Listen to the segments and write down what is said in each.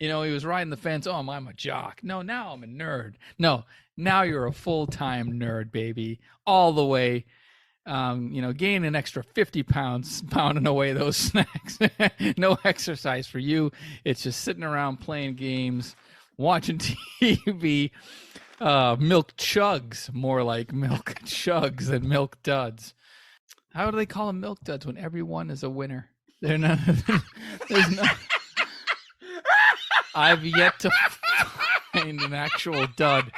He was riding the fence. Oh, I'm a jock. No, now I'm a nerd. No, now you're a full-time nerd, baby, all the way. Gain an extra 50 pounds pounding away those snacks. No exercise for you. It's just sitting around playing games, watching TV. Milk chugs, more like milk chugs than milk duds. How do they call them milk duds when everyone is a winner? They're not. There's not. I've yet to find an actual dud.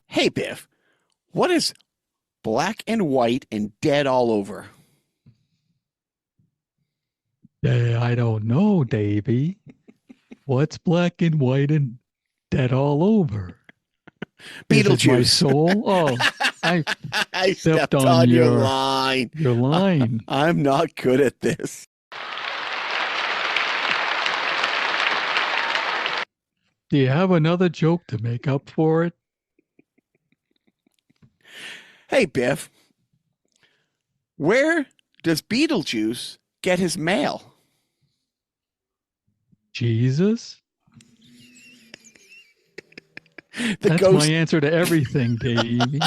Hey, Biff, what is black and white and dead all over? I don't know, Davey. What's black and white and dead all over? Beetlejuice. My soul? Oh, I stepped on your line. Your line. I'm not good at this. Do you have another joke to make up for it? Hey, Biff, where does Beetlejuice get his mail? Jesus? That's my answer to everything, Davey.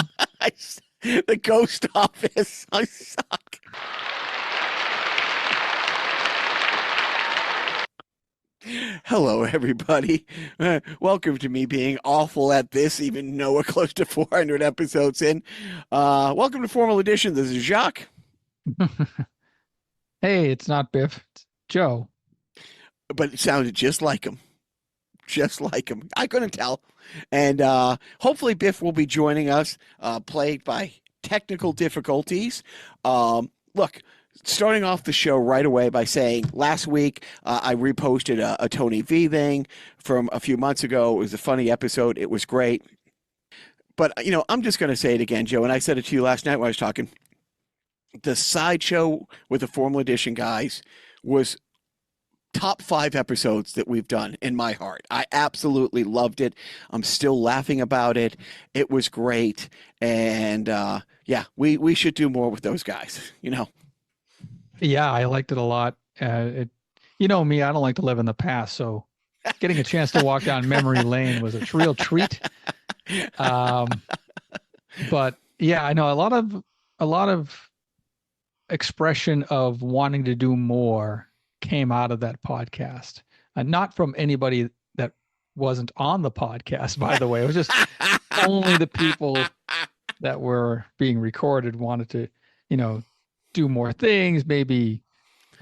The ghost office. I suck. Hello, everybody. Welcome to me being awful at this, even though we're close to 400 episodes in. Welcome to Formal Edition. This is Jacques. Hey, it's not Biff. It's Joe. But it sounded just like him. Just like him. I couldn't tell. And hopefully Biff will be joining us, plagued by technical difficulties. Look, starting off the show right away by saying last week I reposted a Tony V thing from a few months ago. It was a funny episode. It was great. But, I'm just going to say it again, Joe, and I said it to you last night when I was talking. The sideshow with the Formal Edition guys was top 5 episodes that we've done in my heart. I absolutely loved it. I'm still laughing about it. It was great. And we should do more with those guys, Yeah, I liked it a lot. Me, I don't like to live in the past, so getting a chance to walk down memory lane was a real treat. But yeah, I know a lot of expression of wanting to do more came out of that podcast, not from anybody that wasn't on the podcast, by the way. It was just only the people that were being recorded wanted to, do more things, maybe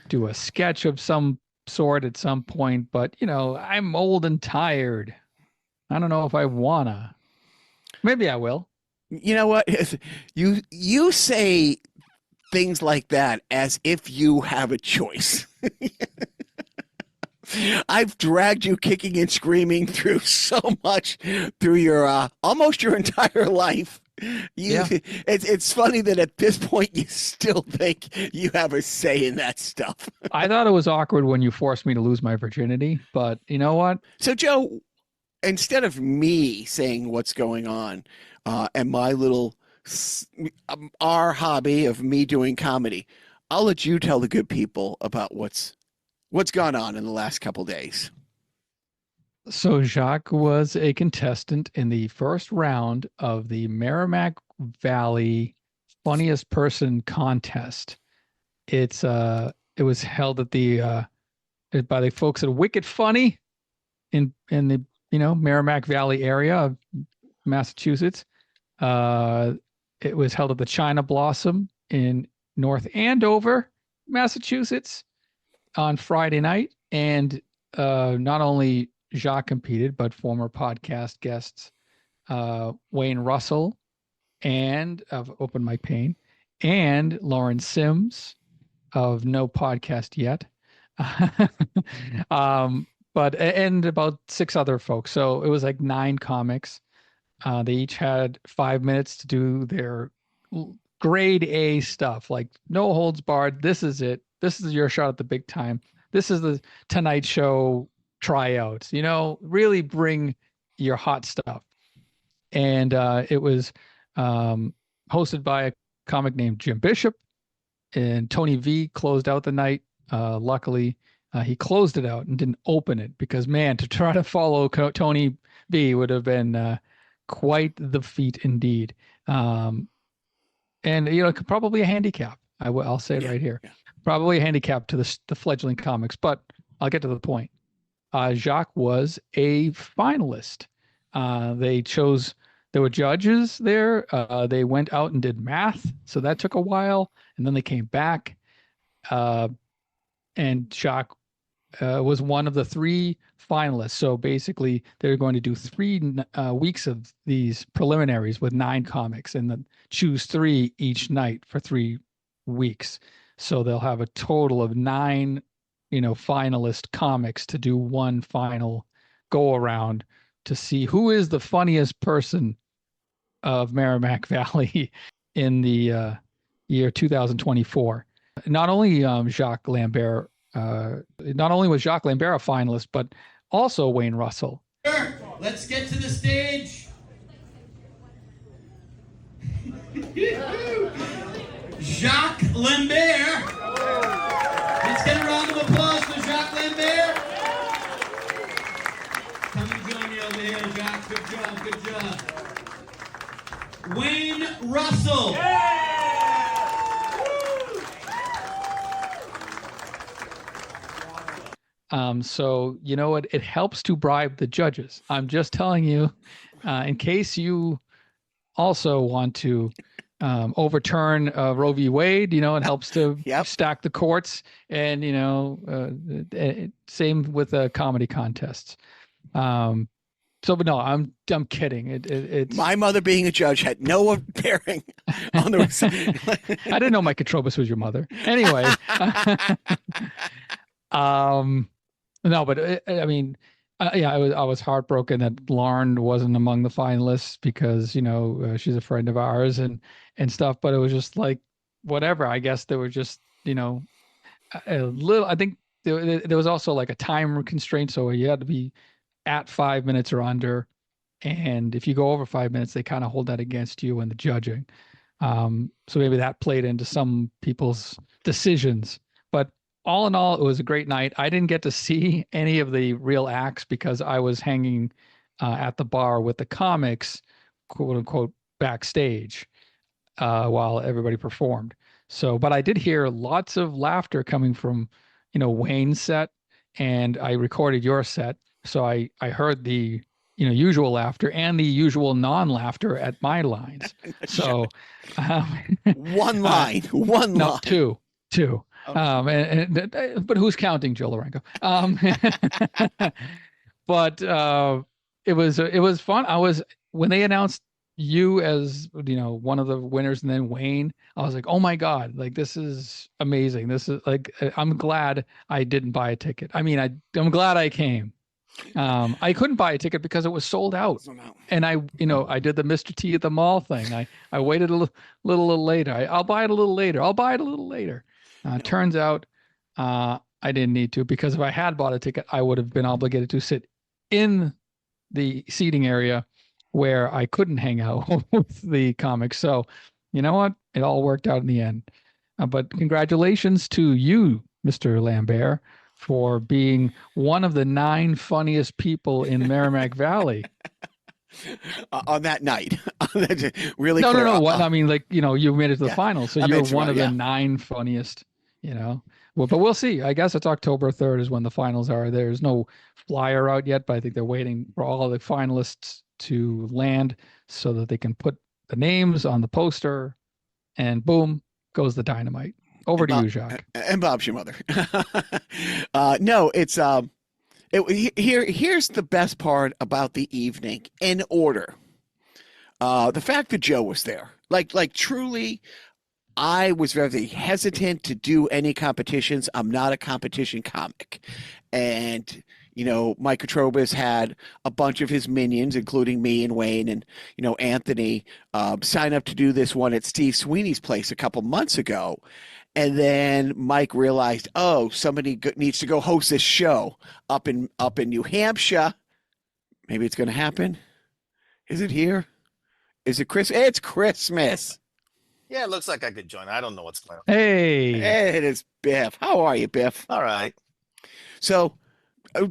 do a sketch of some sort at some point. But, I'm old and tired. I don't know if I wanna. Maybe I will. You know what? You say things like that as if you have a choice. I've dragged you kicking and screaming through so much through your almost your entire life. It's funny that at this point you still think you have a say in that stuff. I thought it was awkward when you forced me to lose my virginity, but you know what? So Joe, instead of me saying what's going on and my little our hobby of me doing comedy, I'll let you tell the good people about what's gone on in the last couple days. So Jacques was a contestant in the first round of the Merrimac Valley Funniest Person Contest. It was held at by the folks at Wicket Funny in the Merrimac Valley area of Massachusetts. It was held at the China Blossom in North Andover, Massachusetts, on Friday night. And not only Jacques competed, but former podcast guests Wayne Russell and of Open Mike Payne and Lauren Sims of No Podcast Yet. And about 6 other folks. So it was like 9 comics. They each had 5 minutes to do their grade A stuff, like no holds barred. This is it. This is your shot at the big time. This is the Tonight Show tryouts. Really bring your hot stuff. And it was hosted by a comic named Jim Bishop, and Tony V closed out the night. Luckily, he closed it out and didn't open it because, man, to try to follow Tony V would have been quite the feat indeed. And probably a handicap. I'll say it right here. Yeah. Probably a handicap to the fledgling comics, but I'll get to the point. Jacques was a finalist. There were judges there. They went out and did math, so that took a while, and then they came back. And Jacques was one of the 3 finalists. So basically, they're going to do 3 weeks of these preliminaries with 9 comics, and then choose 3 each night for 3 weeks. So they'll have a total of 9, finalist comics to do one final go around to see who is the funniest person of Merrimack Valley in the year 2024. Not only Jacques Lambert, not only was Jacques Lambert a finalist, but also Wayne Russell. Let's get to the stage. Jacques Lambert. Let's get a round of applause for Jacques Lambert. Come and join me over here, Jacques. Good job, good job. Wayne Russell. So you know what? It helps to bribe the judges. I'm just telling you, in case you also want to overturn Roe v. Wade. It helps to stack the courts, and same with comedy contests. But no, I'm kidding. It's my mother being a judge had no bearing on the. I didn't know Mike Katrobis was your mother. Anyway. No, but I was heartbroken that Lauren wasn't among the finalists because she's a friend of ours and stuff. But it was just like whatever. I guess there were just a little. I think there was also like a time constraint, so you had to be at 5 minutes or under, and if you go over 5 minutes, they kind of hold that against you in the judging. So maybe that played into some people's decisions, but. All in all, it was a great night. I didn't get to see any of the real acts because I was hanging at the bar with the comics, quote unquote, backstage while everybody performed. So, but I did hear lots of laughter coming from, Wayne's set, and I recorded your set. So I heard the, usual laughter and the usual non-laughter at my lines. So one line. No, two. But who's counting Joe Lorenco? But it was fun. When they announced you as one of the winners and then Wayne, I was like, oh my God, like this is amazing. This is like, I'm glad I didn't buy a ticket. I mean, I'm glad I came. I couldn't buy a ticket because it was sold out. And I did the Mr. T at the mall thing. I waited a little later. I'll buy it a little later. Turns out I didn't need to, because if I had bought a ticket, I would have been obligated to sit in the seating area where I couldn't hang out with the comics. So you know what? It all worked out in the end. But congratulations to you, Mr. Lambert, for being one of the 9 funniest people in Merrimack Valley. On that night. Really? No. I mean, you made it to the final, so you're one of the 9 funniest. Well, but we'll see. I guess it's October 3rd is when the finals are. There's no flyer out yet, but I think they're waiting for all of the finalists to land so that they can put the names on the poster, and boom goes the dynamite. Over to you, Jacques. And Bob's your mother. No, it's here's the best part about the evening in order. The fact that Joe was there, like truly. I was very hesitant to do any competitions. I'm not a competition comic. And, Mike Katrobis had a bunch of his minions, including me and Wayne and, Anthony, sign up to do this one at Steve Sweeney's place a couple months ago. And then Mike realized, oh, somebody needs to go host this show up in New Hampshire. Maybe it's going to happen. Is it here? Is it Chris? It's Christmas. Yeah, it looks like I could join. I don't know what's going on. Hey. It is Biff. How are you, Biff? All right. So,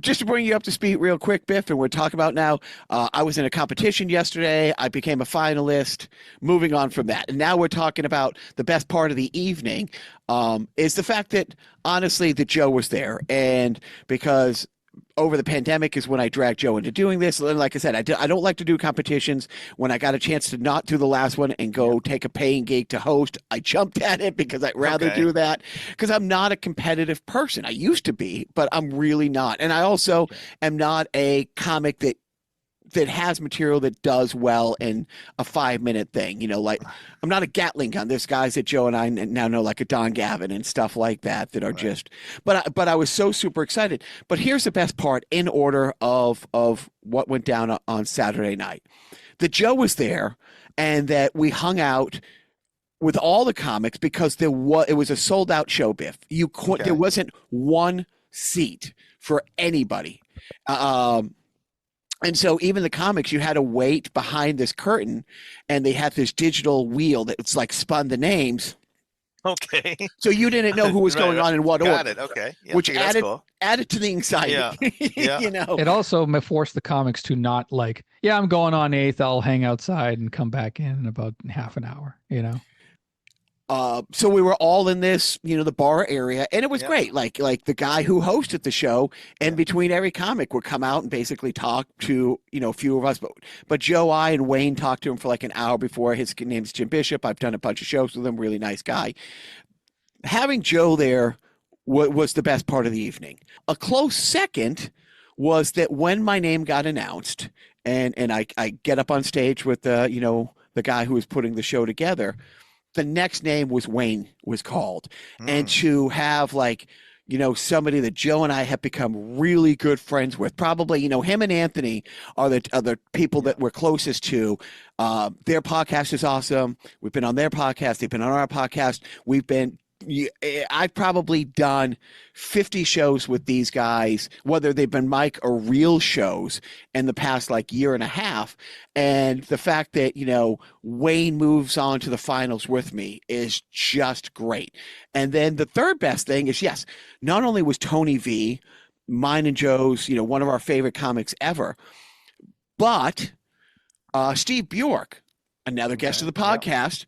just to bring you up to speed real quick, Biff, and we're talking about now, I was in a competition yesterday. I became a finalist. Moving on from that. And now we're talking about the best part of the evening, is the fact that, honestly, that Joe was there. And because over the pandemic is when I dragged Joe into doing this. And like I said, I don't like to do competitions. When I got a chance to not do the last one and go take a paying gig to host, I jumped at it because I'd rather do that because I'm not a competitive person. I used to be, but I'm really not. And I also am not a comic that has material that does well in a 5-minute thing. Like I'm not a Gatling gun. There's guys that Joe and I now know, like a Don Gavin and stuff like that are just, but I was so super excited. But here's the best part in order of what went down on Saturday night. That Joe was there and that we hung out with all the comics because it was a sold out show, Biff. There wasn't one seat for anybody. And so even the comics, you had to wait behind this curtain, and they had this digital wheel that was like spun the names. Okay. So you didn't know who was going on in what order. Got it. Okay. Yeah, which that's cool. added to the anxiety. Yeah. It also forced the comics to not like, I'm going on 8th. I'll hang outside and come back in about half an hour, So we were all in this, the bar area, and it was great. Like the guy who hosted the show, and between every comic would come out and basically talk to, a few of us. But Joe, I, and Wayne talked to him for like an hour before. His name's Jim Bishop. I've done a bunch of shows with him. Really nice guy. Having Joe there was the best part of the evening. A close second was that when my name got announced, and I get up on stage with the guy who was putting the show together. The next name was Wayne was called. And to have somebody that Joe and I have become really good friends with, probably, him and Anthony are the people that we're closest to. Their podcast is awesome. We've been on their podcast. They've been on our podcast. I've probably done 50 shows with these guys, whether they've been mic or real shows in the past year and a half. And the fact that, Wayne moves on to the finals with me is just great. And then the third best thing is, yes, not only was Tony V, mine and Joe's, one of our favorite comics ever, but Steve Bjork, another guest of the podcast,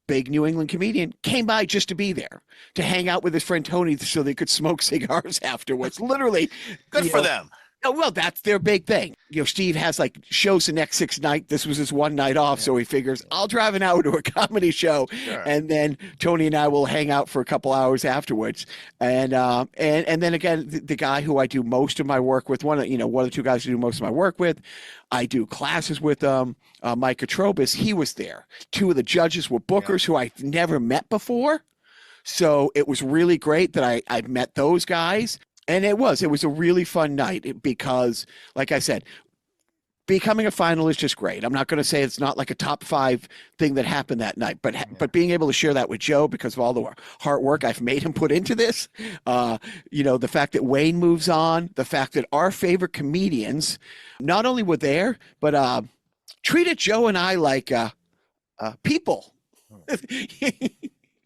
big New England comedian, came by just to be there, to hang out with his friend Tony so they could smoke cigars afterwards. Literally. Good for them. Oh, well, that's their big thing. Steve has shows the next 6 nights. This was his one night off. So he figures I'll drive an hour to a comedy show. Sure. And then Tony and I will hang out for a couple hours afterwards. And then again, the guy who I do most of my work with, one of the two guys who do most of my work with, I do classes with Mike Katrobis. He was there. 2 of the judges were bookers who I've never met before. So it was really great that I met those guys. And it was a really fun night because, like I said, becoming a finalist is just great. I'm not going to say it's not like a top 5 thing that happened that night, but being able to share that with Joe because of all the hard work I've made him put into this, the fact that Wayne moves on, the fact that our favorite comedians not only were there, but treated Joe and I like people.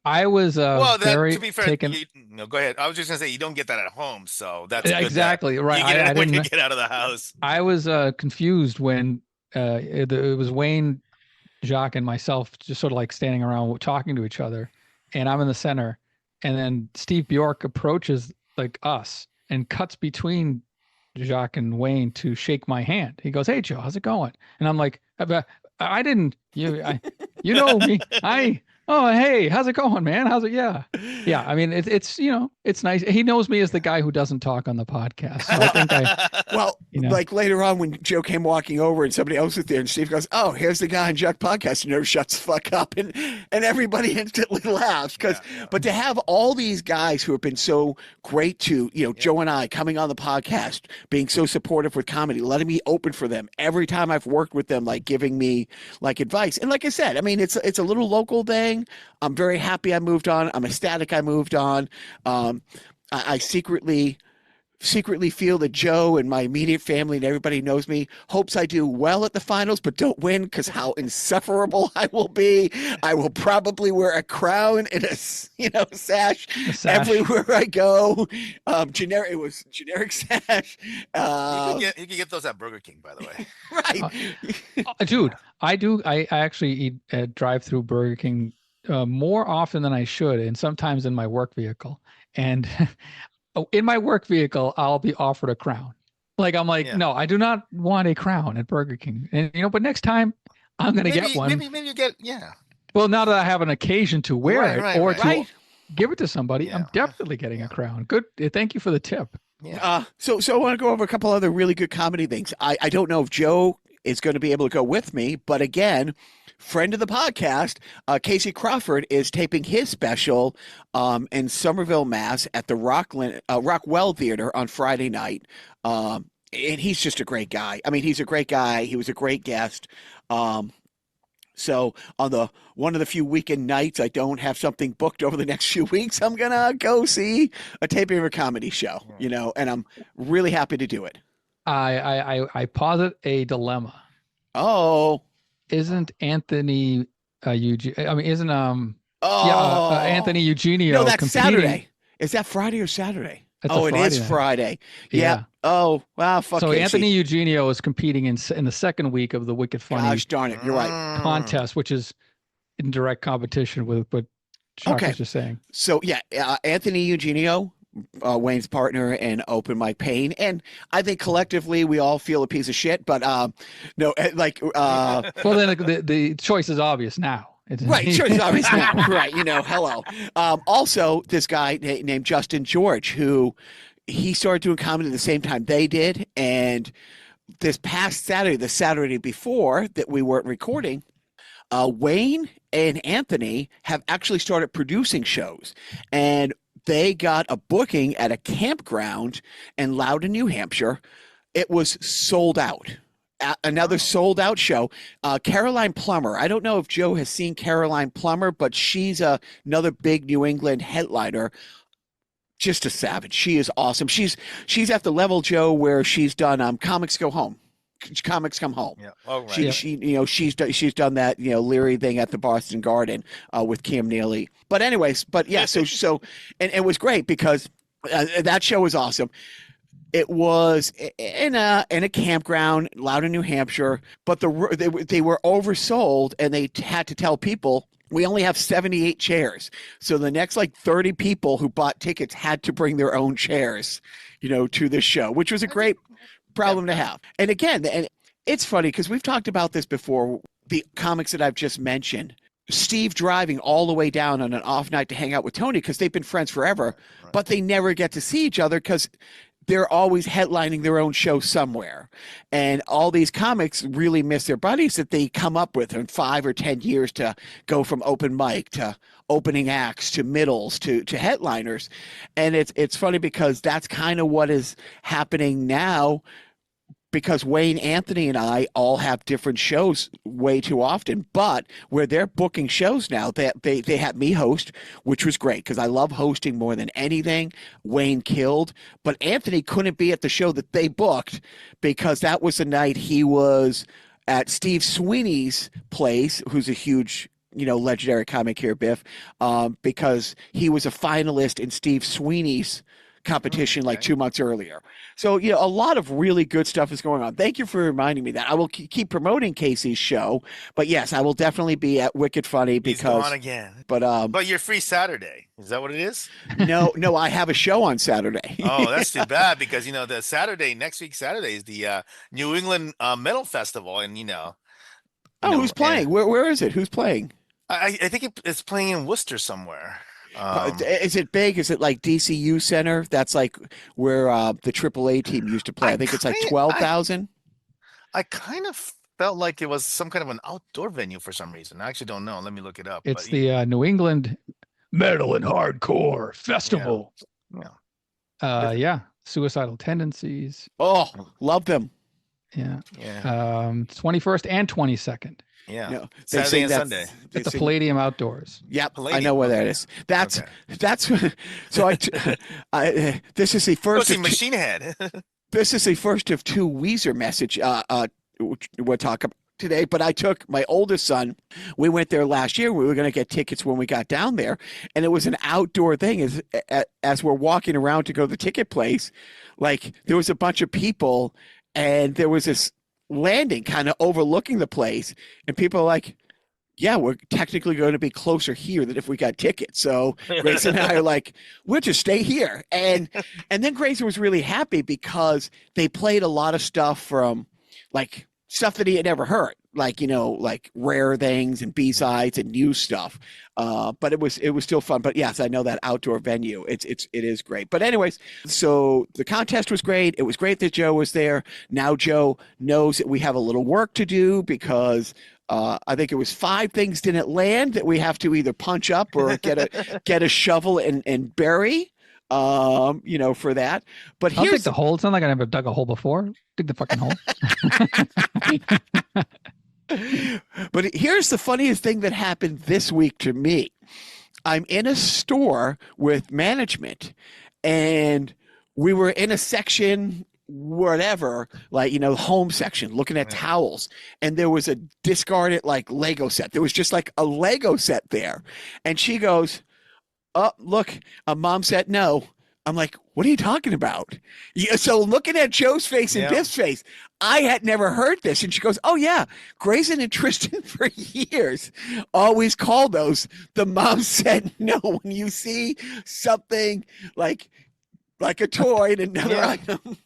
I was to be fair, taken. Go ahead. I was just gonna say you don't get that at home, so that's exactly right. You get it when you get out of the house. I was confused when it was Wayne, Jacques, and myself just sort of standing around talking to each other, and I'm in the center, and then Steve Bjork approaches us and cuts between Jacques and Wayne to shake my hand. He goes, "Hey Joe, how's it going?" And I'm like, "I didn't you know me. Oh, hey, how's it going, man? How's it? Yeah. Yeah. I mean, it's, it's nice. He knows me as the guy who doesn't talk on the podcast. So I think Well, you know, like later on when Joe came walking over and somebody else was there, and Steve goes, "Oh, here's the guy on Jacques podcast who never shuts the fuck up," and everybody instantly laughs because. But to have all these guys who have been so great to Joe and I coming on the podcast, being so supportive with comedy, letting me open for them every time I've worked with them, like giving me like advice, and like I said, I mean it's a little local thing. I'm very happy I moved on. I'm ecstatic I moved on. I secretly feel that Joe and my immediate family and everybody knows me hopes I do well at the finals, but don't win because how insufferable I will be. I will probably wear a crown and a sash everywhere I go. Generic sash. You can get those at Burger King, by the way. Right, dude. I actually eat at drive-through Burger King more often than I should, and sometimes in my work vehicle. And in my work vehicle, I'll be offered a crown. Like, I'm like, no, I do not want a crown at Burger King. And, but next time I'm going to get one. Maybe you get, Well, now that I have an occasion to wear it or to give it to somebody, I'm definitely getting a crown. Good. Thank you for the tip. Yeah. So I want to go over a couple other really good comedy things. I don't know if Joe is going to be able to go with me, but again, friend of the podcast, Casey Crawford is taping his special in Somerville, Mass, at the Rockwell Theater on Friday night. And he's just a great guy. I mean, he's a great guy. He was a great guest. So on one of the few weekend nights I don't have something booked over the next few weeks, I'm gonna go see a taping of a comedy show. And I'm really happy to do it. I posit a dilemma. Oh. Isn't Anthony isn't Oh, Anthony Eugenio? No, that's competing? Saturday. Is that Friday or Saturday? It is Friday. Yeah. Oh, wow. Fuck. So Casey. Anthony Eugenio is competing in the second week of the Wicket Funny. Gosh darn it, you're right. Contest, which is in direct competition with what Jacques was just saying. So yeah, Anthony Eugenio, Wayne's partner in Open Mike Pain, and I think collectively we all feel a piece of shit. But no, like. Well, then the choice is obvious now. Right, choice is obvious now. Right, hello. Also, this guy named Justin George, who he started doing comedy at the same time they did, and this past Saturday, the Saturday before that we weren't recording, Wayne and Anthony have actually started producing shows, and they got a booking at a campground in Loudon, New Hampshire. It was sold out. Another sold out show. Caroline Plummer. I don't know if Joe has seen Caroline Plummer, but she's another big New England headliner. Just a savage. She is awesome. She's at the level, Joe, where she's done Comics Go Home. Comics Come Home. Yeah. Oh, right. She's done that Leary thing at the Boston Garden with Cam Neely. But anyways, so and it was great because that show was awesome. It was in a campground, Loudon, New Hampshire, but they were oversold, and they had to tell people we only have 78 chairs. So the next 30 people who bought tickets had to bring their own chairs, to this show, which was a great problem to have. And again, and it's funny because we've talked about this before. The comics that I've just mentioned, Steve driving all the way down on an off night to hang out with Tony because they've been friends forever, but they never get to see each other because they're always headlining their own show somewhere. And all these comics really miss their buddies that they come up with in 5 or 10 years to go from open mic to opening acts to middles to headliners. And it's funny because that's kind of what is happening now, because Wayne, Anthony, and I all have different shows way too often, but where they're booking shows now, they had me host, which was great because I love hosting more than anything. Wayne killed, but Anthony couldn't be at the show that they booked because that was the night he was at Steve Sweeney's place, who's a huge, legendary comic here, Biff, because he was a finalist in Steve Sweeney's competition 2 months earlier. So, a lot of really good stuff is going on. Thank you for reminding me that. I will keep promoting Casey's show, but yes, I will definitely be at Wicket Funny because he's gone again. But you're free Saturday. Is that what it is? No, I have a show on Saturday. Oh, that's too bad because the next week Saturday is the New England Metal Festival, and who's playing? Where is it? Who's playing? I think it's playing in Worcester somewhere. Is it big? Is it like DCU Center? That's like where the AAA team used to play. I think it's like 12,000. I kind of felt like it was some kind of an outdoor venue for some reason. I actually don't know. Let me look it up. It's But the New England Metal and Hardcore Festival. yeah. Yeah, Suicidal Tendencies. Oh, love them. Yeah. Yeah. 21st and 22nd Yeah. No, they Saturday sing and that. Sunday. They at the sing- Palladium Outdoors. Yep, I Palladium, know where that okay. is. That's Okay. so. This is the Go first. see Of Machine Head. this is the first of two Weezer message. We'll talk about today. But I took my oldest son. We went there last year. We were going to get tickets when we got down there, and it was an outdoor thing. As we're walking around to go to the ticket place, like there was a bunch of people, and there was this landing kind of overlooking the place, and people are like, yeah, we're technically going to be closer here than if we got tickets. So Grace and I are like, we'll just stay here. And then Grace was really happy because they played a lot of stuff from like stuff that he had never heard, like, like rare things and B-sides and new stuff. But it was still fun. But yes, I know that outdoor venue. It is great. But anyways, so the contest was great. It was great that Joe was there. Now Joe knows that we have a little work to do because I think it was 5 things didn't land that we have to either punch up or get a shovel and bury. For that. But I'll dig here's the hole. It's not like I never dug a hole before. Dig the fucking hole. But here's the funniest thing that happened this week to me. I'm in a store with management, and we were in a section, whatever, like, home section, looking at towels, and there was a discarded like Lego set. There was just like a Lego set there. And she goes, oh, look, Mom said no. I'm like, what are you talking about? Yeah, so looking at Joe's face and Biff's face, I had never heard this. And she goes, oh, yeah, Grayson and Tristan for years always call those the Mom said no. When you see something like a toy in another item.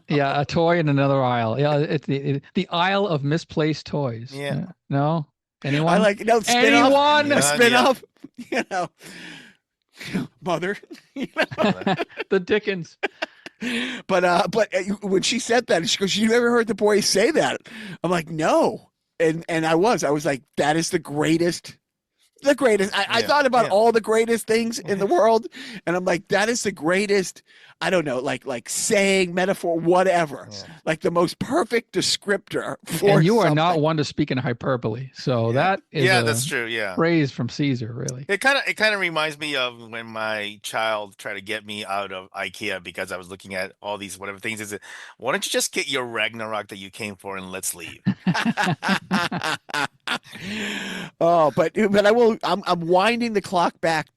Yeah, a toy in another aisle. Yeah, it's the aisle of misplaced toys. Yeah. No? Anyone? I like, Anyone? A spin-off, Mother. The Dickens. But when she said that, she goes, "You never heard the boys say that?" I'm like, "No," and I was like, "That is the greatest." The greatest. I thought about all the greatest things in the world, and I'm like, that is the greatest. I don't know, like saying, metaphor, whatever. Like the most perfect descriptor for. And you are something. not one to speak in hyperbole, so that is that's true. Yeah, praise from Caesar, really. It kind of reminds me of when my child tried to get me out of IKEA because I was looking at all these whatever things. Is it? Why don't you just get your Ragnarok that you came for and let's leave? Oh, but I will. I'm winding the clock back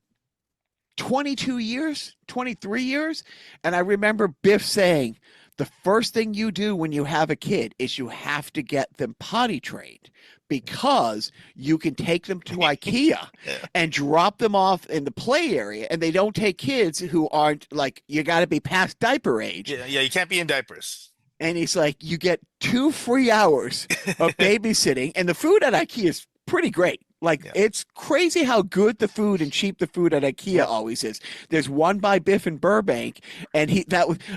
22 years, 23 years, and I remember Biff saying, "The first thing you do when you have a kid is you have to get them potty trained." Because you can take them to IKEA and drop them off in the play area, and they don't take kids who aren't like, you got to be past diaper age. Yeah, you can't be in diapers. And he's like, you get 2 free hours of babysitting, and the food at IKEA is pretty great. Like, it's crazy how good the food and cheap the food at IKEA always is. There's one by Biff in Burbank, and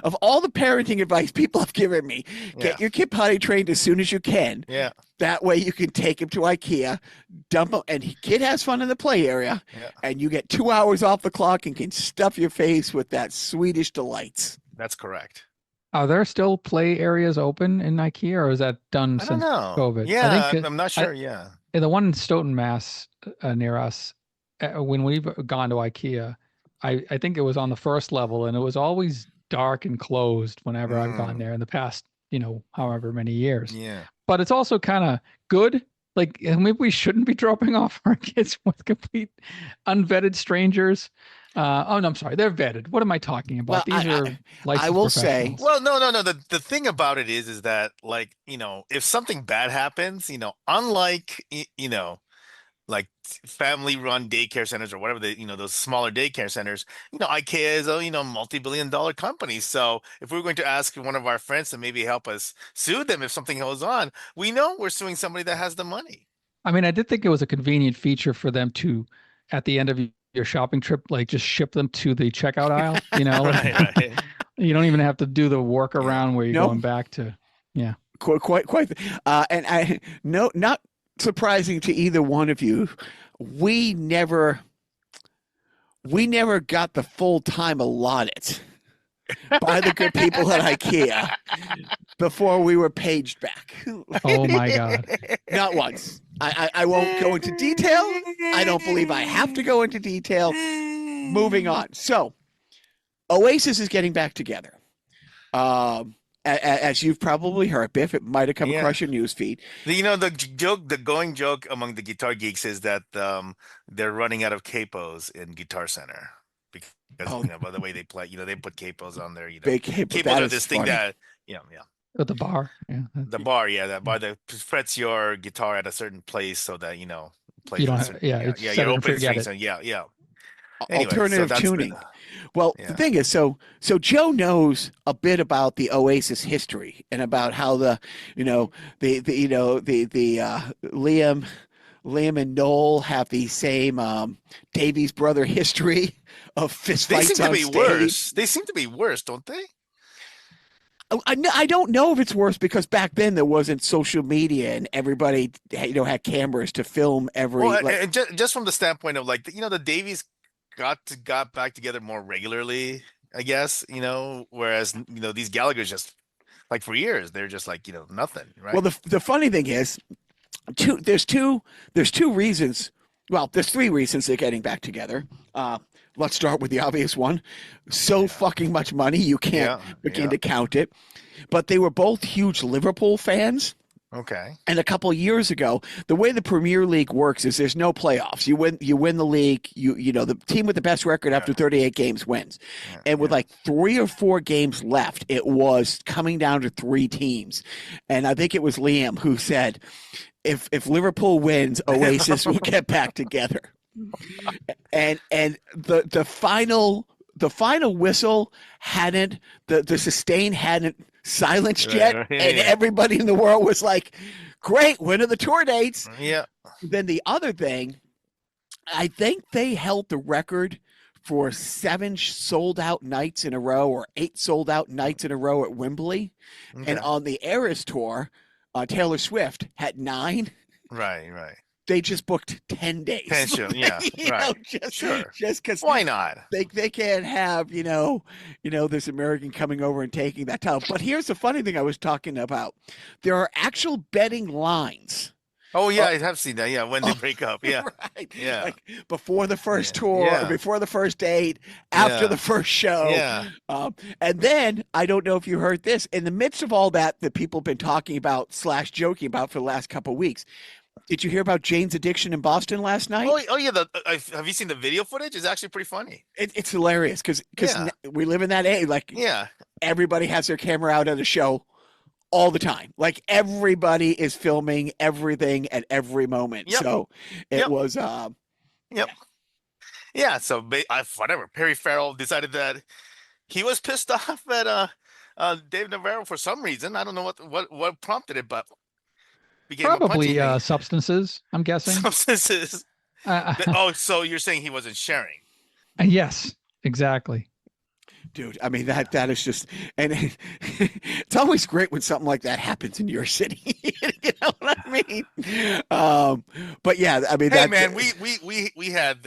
of all the parenting advice people have given me, get your kid potty trained as soon as you can. Yeah. That way you can take him to IKEA, dump him, and kid has fun in the play area, and you get 2 hours off the clock and can stuff your face with that Swedish delights. That's correct. Are there still play areas open in IKEA, or is that done I since don't know. COVID? Yeah, I'm not sure. The one in Stoughton, Mass, near us, when we've gone to IKEA, I think it was on the first level, and it was always dark and closed whenever I've gone there in the past, however many years. Yeah. But it's also kind of good. Like, maybe we shouldn't be dropping off our kids with complete unvetted strangers. Oh, no, I'm sorry. They're vetted. What am I talking about? Well, These are licensed I will say, professionals. Well, no. The thing about it is that, like, if something bad happens, unlike like family-run daycare centers or whatever those smaller daycare centers, IKEA is a multi-billion-dollar company. So if we're going to ask one of our friends to maybe help us sue them if something goes on, we know we're suing somebody that has the money. I mean, I did think it was a convenient feature for them to, at the end of your shopping trip, like just ship them to the checkout aisle. Right, right. You don't even have to do the Yeah. workaround where you're No. going back to. Yeah. Quite. And I no, not surprising to either one of you. We never got the full time allotted by the good people at IKEA before we were paged back. Oh my God. Not once. I won't go into detail. I don't believe I have to go into detail. Moving on. So, Oasis is getting back together. As you've probably heard, Biff, it might have come Yeah. across your news feed. The going joke among the guitar geeks is that they're running out of capos in Guitar Center because Oh. by the way they play, they put capos on there. Big capo. Capos That are is this thing funny. that At the bar. Yeah. the bar, that bar that frets your guitar at a certain place so that plays You don't a have, certain, yeah, it's your set it and open forget strings. it. And yeah. Anyway, so Alternative that's tuning. Well, the Yeah. thing is, so Joe knows a bit about the Oasis history and about how Liam and Noel have the same Davies brother history of fist They fights seem to on be stage. worse. They seem to be worse, don't they? I don't know if it's worse because back then there wasn't social media and everybody had cameras to film every. Well, and just from the standpoint of the Davies got back together more regularly, I guess, whereas these Gallagher's just for years they're just nothing, right? Well, the funny thing is, there's two reasons. Well, there's three reasons they're getting back together. Let's start with the obvious one. So fucking much money you can't begin to count it. But they were both huge Liverpool fans. Okay. And a couple of years ago, the way the Premier League works is there's no playoffs. You win the league. The team with the best record after 38 games wins. And with 3 or 4 games left, it was coming down to 3 teams. And I think it was Liam who said, if Liverpool wins, Oasis will get back together. And the final whistle hadn't the sustain hadn't silenced yet, and everybody in the world was like, "Great, when are the tour dates?" Yeah. Then the other thing, I think they held the record for 7 sold out nights in a row or 8 sold out nights in a row at Wembley, and on the Eras tour, Taylor Swift had 9. Right. They just booked 10 days. 10 shows, yeah, right. Just because Why not? they can't have this American coming over and taking that time. But here's the funny thing I was talking about: there are actual betting lines. Oh yeah, I have seen that. Yeah, when they break up. Yeah, right. Yeah. Like before the first tour, Yeah. before the first date, after Yeah. the first show. Yeah. And then I don't know if you heard this. In the midst of all that people have been talking about / joking about for the last couple of weeks. Did you hear about Jane's addiction in Boston last night? Oh yeah. Have you seen the video footage? It's actually pretty funny. It's hilarious because we live in that age. Yeah. Everybody has their camera out at a show all the time. Everybody is filming everything at every moment. Yep. So it was. Yep. Yeah. So whatever. Perry Farrell decided that he was pissed off at Dave Navarro for some reason. I don't know what prompted it, but became a Probably punching thing. substances, I'm guessing. Substances. So you're saying he wasn't sharing? Yes, exactly. Dude, I mean that is just, and it's always great when something like that happens in your city. You know what I mean? But yeah, I mean, hey man, we had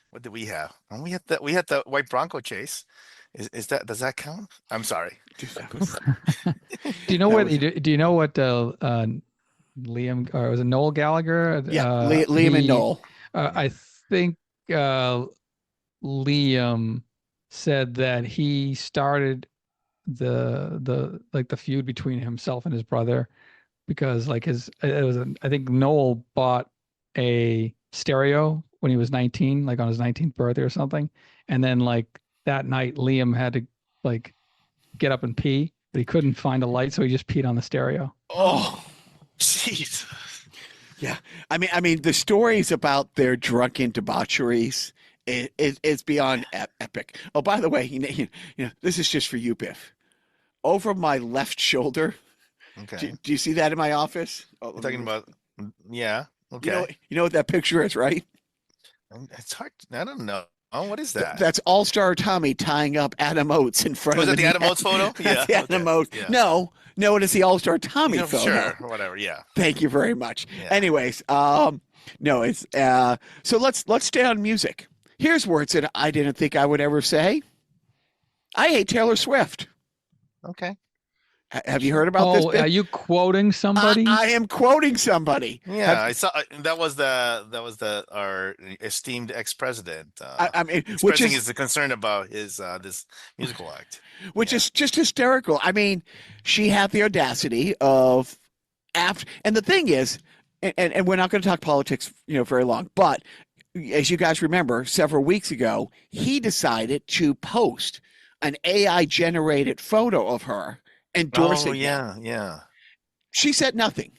what did we have? We had the white Bronco chase. Does that count? I'm sorry. Dude, that was, Do you know what Liam, or was it Noel Gallagher? Liam and Noel. I think Liam said that he started the feud between himself and his brother because I think Noel bought a stereo when he was 19, on his 19th birthday or something, and then that night Liam had to get up and pee, but he couldn't find a light, so he just peed on the stereo. Oh, jeez. Yeah, I mean, the stories about their drunken debaucheries is beyond epic. Oh, by the way, you know, this is just for you, Biff. Over my left shoulder. Okay. Do you see that in my office? Oh, You're talking about, yeah. Okay. You know what that picture is, right? It's hard. I don't know. Oh, what is that? That's All-Star Tommy tying up Adam Oates in front Was of that the net. Adam Oates photo? That's Yeah. the Adam Okay. Oates. Yeah. No, it is the All-Star Tommy photo. Sure. Whatever. Yeah. Thank you very much. Yeah. Anyways, no, it's so let's stay on music. Here's words that I didn't think I would ever say. I hate Taylor Swift. Okay. Have you heard about this? Oh, Biff? are you quoting somebody? I am quoting somebody. Yeah, I saw that was our esteemed ex-president I mean, which expressing is his concern about his this musical act. which Yeah. is just hysterical. I mean, she had the audacity of after, and the thing is, and we're not going to talk politics, very long, but as you guys remember, several weeks ago, he decided to post an AI generated photo of her endorsing Oh him. yeah. She said nothing.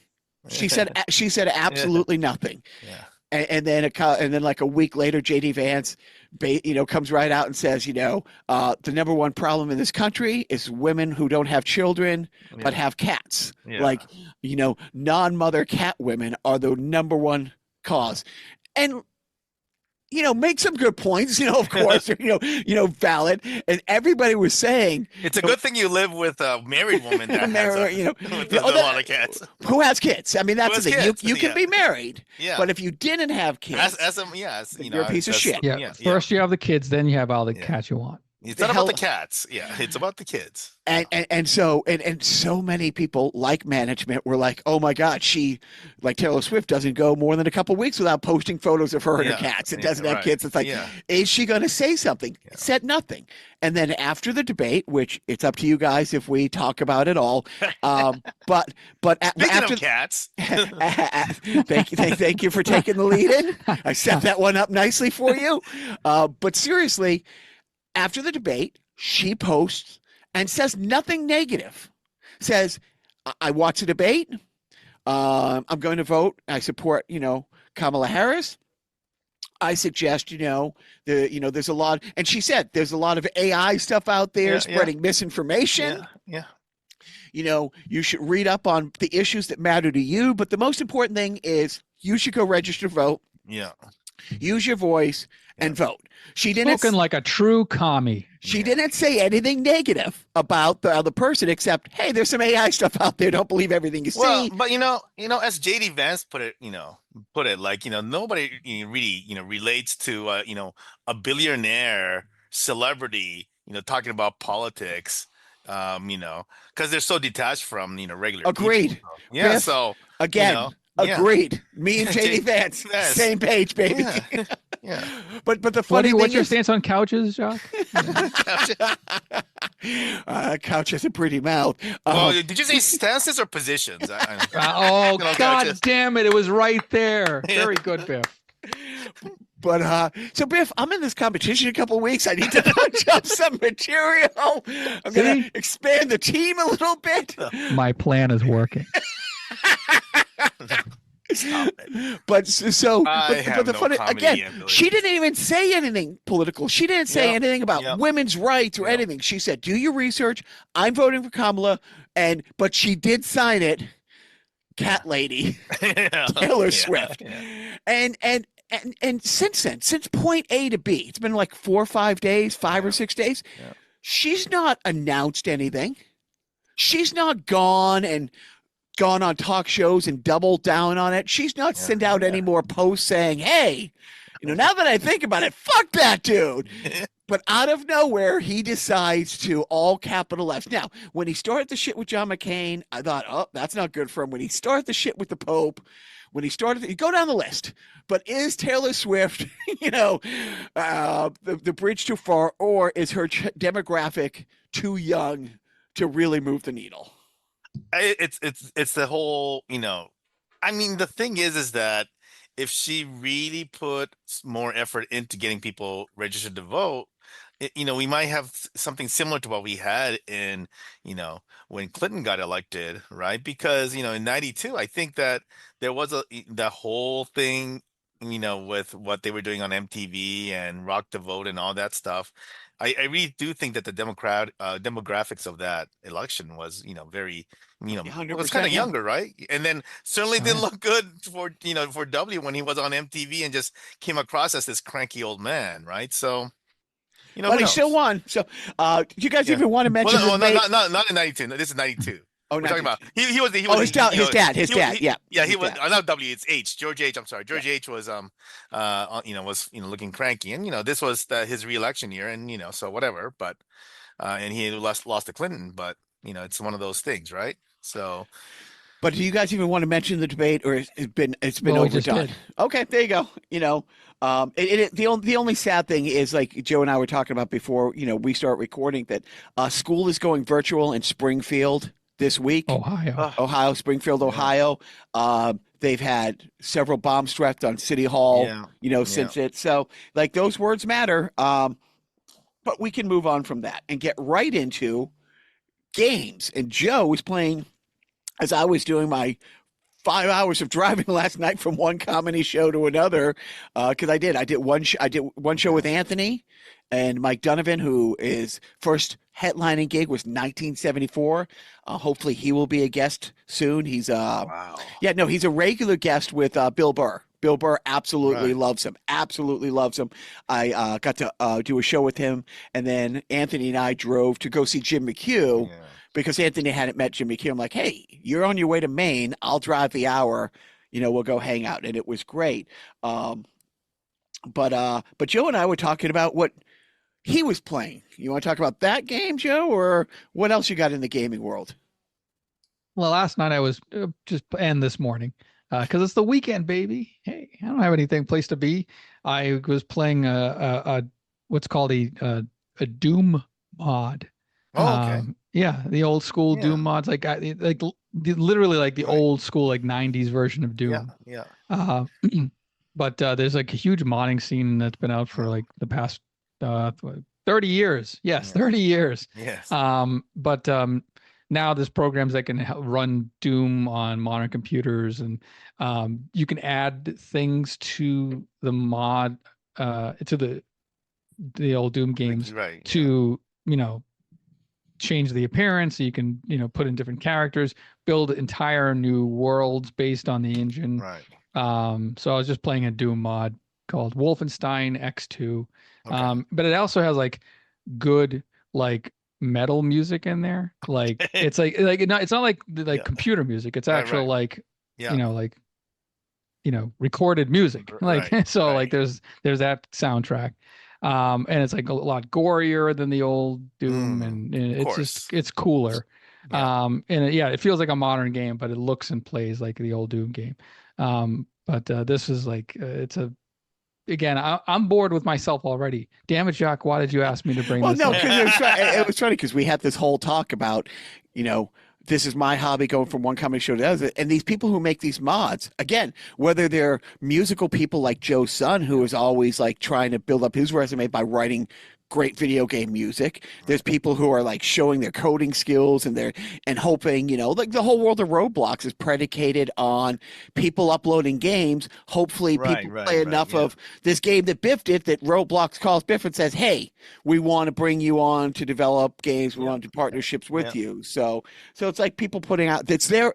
She said absolutely nothing. Yeah. And then like a week later, JD Vance, comes right out and says, the number one problem in this country is women who don't have children but have cats. Yeah. Like, non-mother cat women are the number one cause. And make some good points, of course, valid. And everybody was saying It's a good thing you live with a married woman that has with a lot of cats. who has kids. I mean, that's the Who thing. has You kids? can Yeah. be married, Yeah. but if you didn't have kids, You're a piece of shit. Yeah. First you have the kids, then you have all the Yeah. cats you want. It's The not hell- about the cats. Yeah, it's about the kids. and so many people like management were like, oh my God, Taylor Swift doesn't go more than a couple weeks without posting photos of her and her Yeah. cats. It Yeah, doesn't have right. kids. It's like, Yeah. is she going to say something? Yeah. Said nothing. And then after the debate, which it's up to you guys if we talk about it all, but Speaking after of cats, thank you for taking the lead in. I set that one up nicely for you. But seriously, after the debate, she posts and says nothing negative. Says, I watched the debate. I'm going to vote. I support, Kamala Harris. I suggest, there's a lot, and she said there's a lot of AI stuff out there Yeah, spreading misinformation. yeah. You should read up on the issues that matter to you. But the most important thing is you should go register to vote, Yeah. use your voice, and vote. She didn't. Spoken like a true commie. She didn't say anything negative about the other person, except, hey, there's some AI stuff out there. Don't believe everything you Well, see. but as JD Vance put it, like, nobody really, relates to a billionaire celebrity, talking about politics, because they're so detached from, regular Agreed. people. So, yeah. Biff, So Again, yeah. agreed. Me and JD Vance, Yes. same page, baby. Yeah. Yeah. But the funny What's thing your is, stance on couches, Jacques? Couch has a pretty mouth. Well, did you say stances or positions? Oh, No, God couches. damn it. It was right there. Very good, Biff. But so Biff, I'm in this competition in a couple of weeks. I need to punch up some material. I'm going to expand the team a little bit. My plan is working. Stop it. But I have the no funny comedy again, abilities. she didn't even say anything political. She didn't say Yep. anything about Yep. women's rights or Yep. anything. She said, "Do your research. I'm voting for Kamala," but she did sign it, Cat Lady Taylor Swift. Yeah. And since then, since point A to B, it's been like 4 or 5 days, 5 or 6 days. Yeah. She's not announced anything. She's not gone on talk shows and doubled down on it. She's not sent out any more posts saying, hey, now that I think about it, fuck that dude. But out of nowhere, he decides to all capital F's. Now, when he started the shit with John McCain, I thought, oh, that's not good for him. When he started the shit with the Pope, when he started, you go down the list. But is Taylor Swift, the bridge too far, or is her demographic too young to really move the needle? It's the whole, I mean, the thing is that if she really put more effort into getting people registered to vote, we might have something similar to what we had in, when Clinton got elected, right? Because, in 92, I think that there was the whole thing, with what they were doing on MTV and Rock the Vote and all that stuff. I really do think that the demographics of that election was, very, was kind 100%, of yeah. younger, right? And then certainly Oh, didn't yeah. look good for W when he was on MTV and just came across as this cranky old man, right? So, But who he still knows? won. So, do you guys Yeah. even want to Well, mention the no, debate? not in 92. This is 92. Oh, We're not talking to, about he was oh, his dad. Yeah, yeah, he his was dad. not W, it's H. George H. I'm sorry. Yeah. George H was was looking cranky, and this was his reelection year, and so whatever, but and he had lost to Clinton, but it's one of those things, right? So But do you guys even want to mention the debate, or it's been Well, we just overdone? did. Okay, there you go. The only sad thing is, like Joe and I were talking about before, we start recording, that school is going virtual in Springfield this week, Ohio. Ohio, Springfield, yeah, Ohio. They've had several bombs threats on City Hall, yeah, yeah. since it. So, like, those words matter. But we can move on from that and get right into games. And Joe was playing, as I was doing my 5 hours of driving last night from one comedy show to another, because I did one show with Okay. Anthony and Mike Donovan, who is first headlining gig was 1974. Hopefully he will be a guest soon. He's Wow. yeah, no, he's a regular guest with Bill Burr. Bill Burr absolutely Right. loves him. Absolutely loves him. I got to do a show with him, and then Anthony and I drove to go see Jim McHugh Yeah. because Anthony hadn't met Jim McHugh. I'm like, hey, you're on your way to Maine. I'll drive the hour. We'll go hang out, and it was great. Um, but Joe and I were talking about what he was playing. You want to talk about that game, Joe, or what else you got in the gaming world? Well, last night I was and this morning, because it's the weekend, baby. Hey, I don't have anything place to be. I was playing a what's called a Doom mod. Oh, okay. Yeah, the old school Yeah. Doom mods, literally like the Right. old school like 90s version of Yeah. Doom. Yeah. Uh, but there's like a huge modding scene that's been out for Yeah. like the past 30 years. Yes, Yeah. 30 years. Yes. But now there's programs that can run Doom on modern computers, and you can add things to the mod, to the old Doom games Right. Yeah. to, change the appearance. So you can, put in different characters, build entire new worlds based on the engine. Right. So I was just playing a Doom mod called Wolfenstein X2. Okay. But it also has like good like metal music in there. Like it's it's not like Yeah. computer music. It's Right. actual Right. like Yeah. recorded music. Like Right. so like Right. there's that soundtrack. And it's like a lot gorier than the old Doom, and Of it's course. it's cooler. Yeah. And it feels like a modern game, but it looks and plays like the old Doom game. But this is like again, I'm bored with myself already. Damn it, Jacques, why did you ask me to bring Well, this no, up? because it was funny because we had this whole talk about, you know, this is my hobby going from one comedy show to the other. And these people who make these mods, again, whether they're musical people like Joe's son, who is always like trying to build up his resume by writing great video game music. There's people who are like showing their coding skills and hoping, like the whole world of Roblox is predicated on people uploading games. Hopefully Right. people Right. play Right. enough Yeah. of this game that Biff did, that Roblox calls Biff and says, hey, we want to bring you on to develop games. We Yeah. want to do partnerships with Yeah. you. So it's like people putting out, it's their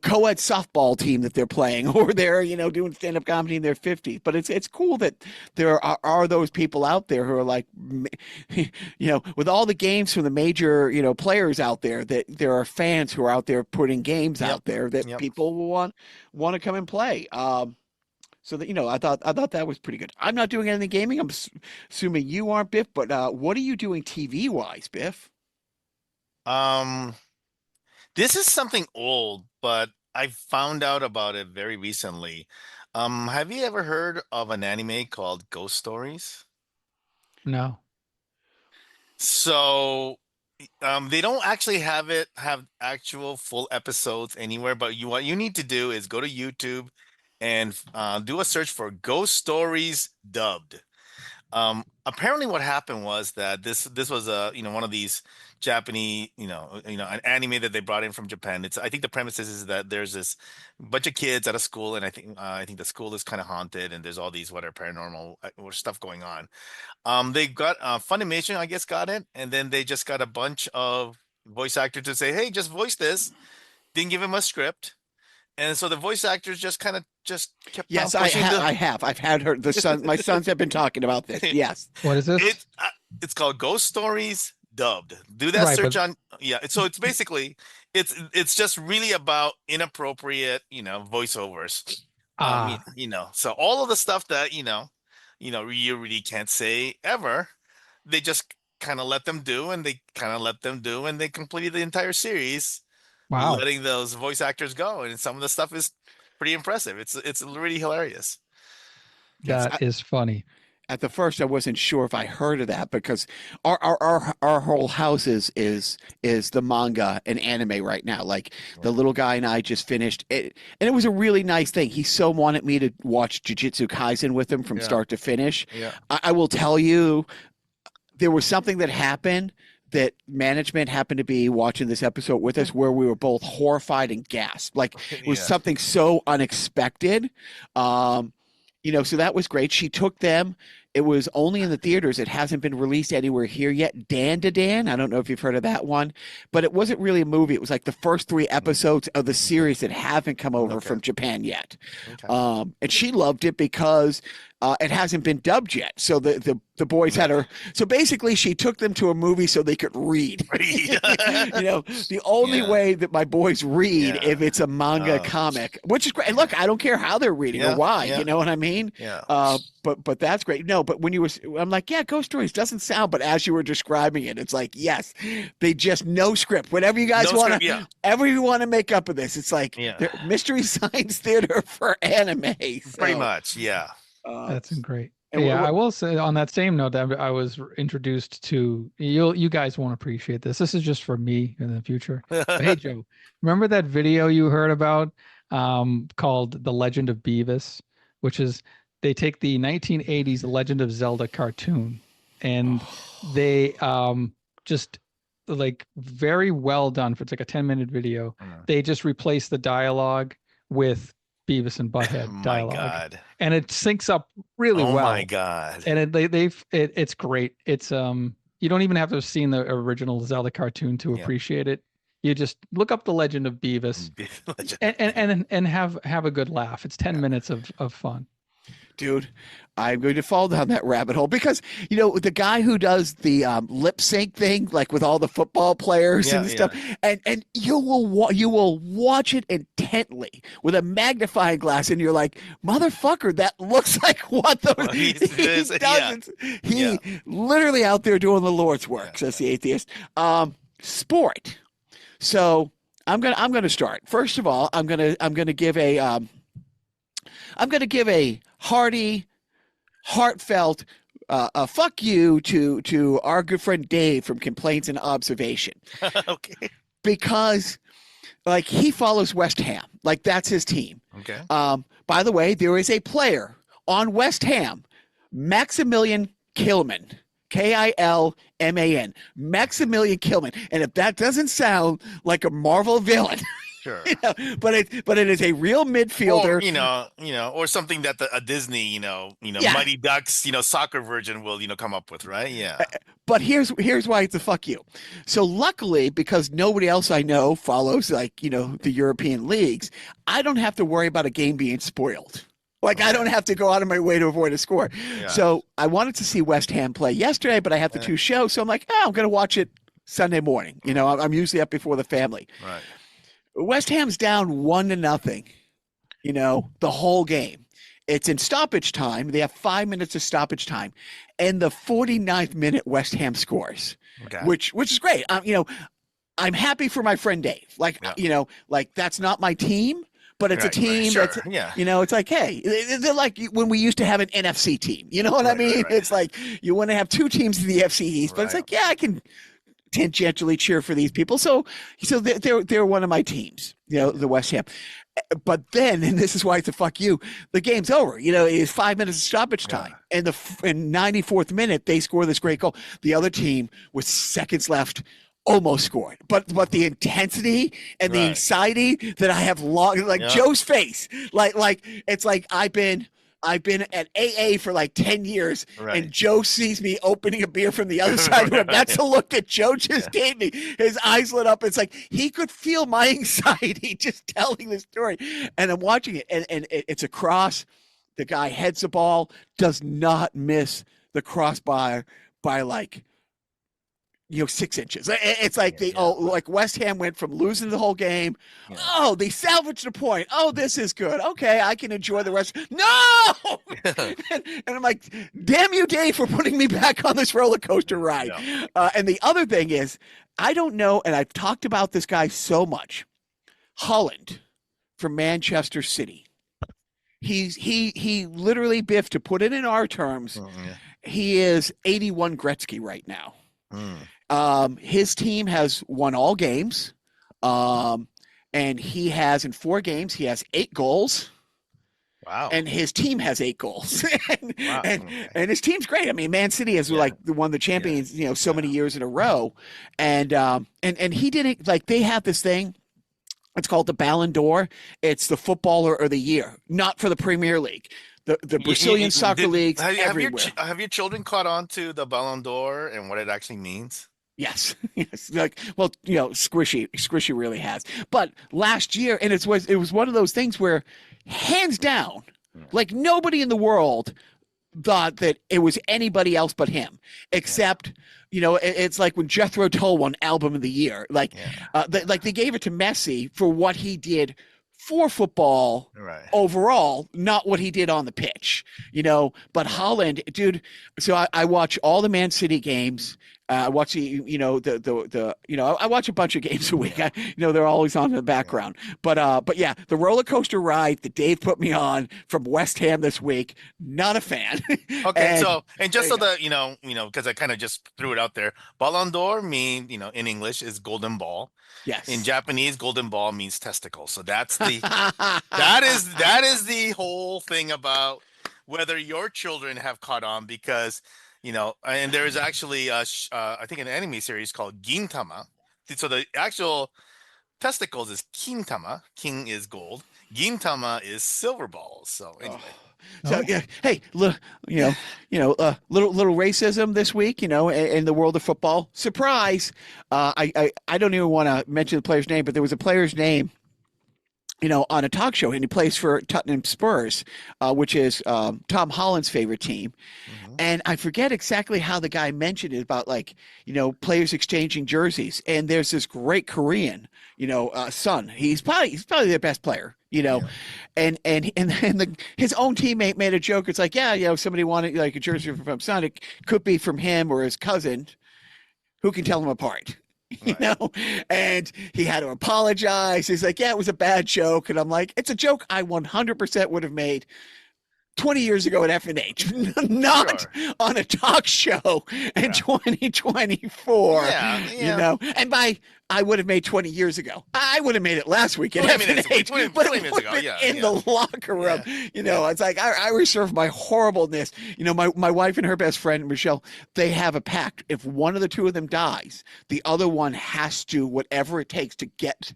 co-ed softball team that they're playing, or they're, doing stand-up comedy in their 50s. But it's cool that there are those people out there who are like, with all the games from the major, players out there, that there are fans who are out there putting games Yep. out there that Yep. people will want to come and play. So that, I thought that was pretty good. I'm not doing anything gaming. I'm assuming you aren't, Biff, but what are you doing TV wise, Biff? Um, this is something old, but I found out about it very recently. Have you ever heard of an anime called Ghost Stories? No. So, they don't actually have actual full episodes anywhere, but what you need to do is go to YouTube and do a search for Ghost Stories dubbed. Apparently what happened was that this was a one of these Japanese an anime that they brought in from Japan. I think the premise is that there's this bunch of kids at a school, and I think the school is kind of haunted, and there's all these whatever paranormal or stuff going on. They got Funimation, I guess, got it, and then they just got a bunch of voice actors to say, hey, just voice this. Didn't give him a script. And so the voice actors just kind of just kept Yes, on pushing I have. I've had her. My sons have been talking about this. Yes. What is this? It's called Ghost Stories Dubbed. Do that Right, search but- on So it's basically it's just really about inappropriate voiceovers. So all of the stuff that you really can't say ever, they just kind of let them do, and they completed the entire series. Wow. Letting those voice actors go, and some of the stuff is pretty impressive. It's really hilarious. That is funny. At the first, I wasn't sure if I heard of that because our whole house is the manga and anime right now. Like the little guy and I just finished it, and it was a really nice thing. He so wanted me to watch JuJutsu Kaisen with him from start to finish. Yeah. I will tell you, there was something that happened that management happened to be watching this episode with us where we were both horrified and gasped. Like it was something so unexpected. So that was great. She took them. It was only in the theaters. It hasn't been released anywhere here yet. Dan to Dan. I don't know if you've heard of that one, but it wasn't really a movie. It was like the first 3 episodes of the series that haven't come over from Japan yet. Okay. And she loved it because it hasn't been dubbed yet. So the boys had her. So basically she took them to a movie so they could read. The only way that my boys read if it's a manga comic, which is great. And look, I don't care how they're reading or why, you know what I mean? Yeah. But that's great. No, but when I'm like, yeah, Ghost Stories doesn't sound, but as you were describing it, it's like, yes, they just no script. Whatever you guys want to, ever you want to make up of this, it's like Mystery Science Theater for anime. So, pretty much, yeah. That's great. Yeah, I will say on that same note that I was introduced to. You guys won't appreciate this. This is just for me in the future. But hey, Joe, remember that video you heard about called "The Legend of Beavis," which is they take the 1980s Legend of Zelda cartoon and they just like very well done. For it's like a 10-minute video. They just replace the dialogue with Beavis and Butthead dialogue. God. And it syncs up really well. Oh my God. And it's great. It's you don't even have to have seen the original Zelda cartoon to appreciate it. You just look up The Legend of Beavis and have a good laugh. It's 10 minutes of fun. Dude, I'm going to fall down that rabbit hole because, the guy who does the lip sync thing, like with all the football players and stuff, and you will watch it intently with a magnifying glass, and you're like, motherfucker, that looks like what he does. He literally out there doing the Lord's work, says the atheist. Sport. So I'm gonna start. First of all, I'm gonna give a hearty, heartfelt fuck you to our good friend Dave from Complaints and Observation. Okay. Because like he follows West Ham. Like that's his team. Okay. By the way, there is a player on West Ham, Maximilian Kilman. Kilman. Maximilian Kilman. And if that doesn't sound like a Marvel villain, sure. But it is a real midfielder. Or something that a Disney, Mighty Ducks, soccer version will, come up with, right? Yeah. But here's why it's a fuck you. So luckily, because nobody else I know follows the European leagues, I don't have to worry about a game being spoiled. Like I don't have to go out of my way to avoid a score. Yeah. So I wanted to see West Ham play yesterday, but I have the 2 shows. So I'm like, I'm going to watch it Sunday morning. I'm usually up before the family. Right. West Ham's down 1-0, the whole game. It's in stoppage time. They have 5 minutes of stoppage time. And the 49th minute West Ham scores, which is great. I'm happy for my friend Dave. Like that's not my team, but it's a team that's, it's like, hey, they're like when we used to have an NFC team. You know what I mean? Right. It's like you want to have 2 teams in the FC East, but it's like, I can tangentially cheer for these people. So they're one of my teams, the West Ham. But then, and this is why it's a fuck you, the game's over. It's 5 minutes of stoppage time. And in 94th minute, they score this great goal. The other team, with seconds left, almost scored. But the intensity and the anxiety that I have Joe's face, like it's like I've been at AA for like 10 years, and Joe sees me opening a beer from the other side of the room. That's the look that Joe just gave me. His eyes lit up. It's like he could feel my anxiety just telling the story. And I'm watching it, and it's a cross. The guy heads the ball, does not miss the crossbar by 6 inches. It's like like West Ham went from losing the whole game. Yeah. Oh, they salvaged a point. Oh, this is good. Okay, I can enjoy the rest. No! and I'm like, damn you, Dave, for putting me back on this roller coaster ride. Yeah. And the other thing is, I don't know, and I've talked about this guy so much. Holland from Manchester City. He literally, Biff, to put it in our terms, he is 81 Gretzky right now. His team has won all games. And he has, in 4 games, he has 8 goals. Wow. And his team has 8 goals. and his team's great. I mean, Man City has won the champions, so many years in a row. And he didn't, they have this thing. It's called the Ballon d'Or. It's the footballer of the year, not for the Premier League. The Brazilian soccer leagues everywhere. Have your children caught on to the Ballon d'Or and what it actually means? Yes. Squishy really has. But last year, and it was one of those things where, hands down, nobody in the world thought that it was anybody else but him, except it's like when Jethro Tull won Album of the Year. They gave it to Messi for what he did for football overall, not what he did on the pitch, but Holland, dude. So I watch all the Man City games. I watch I watch a bunch of games a week. They're always on in the background, but yeah, the roller coaster ride that Dave put me on from West Ham this week, not a fan. Okay. Just so that, because I kind of just threw it out there, Ballon d'Or in English is golden ball. Yes. In Japanese, golden ball means testicle. So that's that is the whole thing about whether your children have caught on, because and there is actually I think an anime series called Gintama. So the actual testicles is kintama. King is gold. Gintama is silver balls. So anyway. So yeah, hey, little racism this week, in the world of football. Surprise! I don't even want to mention the player's name, but there was a player's name, on a talk show, and he plays for Tottenham Spurs, which is Tom Holland's favorite team. Mm-hmm. And I forget exactly how the guy mentioned it about players exchanging jerseys. And there's this great Korean, son. He's probably their best player. And his own teammate made a joke. It's like, somebody wanted a jersey from son. It could be from him or his cousin. Who can tell them apart? And he had to apologize. He's like, it was a bad joke. And I'm like, it's a joke I 100% would have made 20 years ago at F&H, not on a talk show in 2024, and I would have made 20 years ago. I would have made it last week at F&H, but it would have been in the locker room. It's like I reserve my horribleness. My wife and her best friend, Michelle, they have a pact. If one of the two of them dies, the other one has to, whatever it takes to get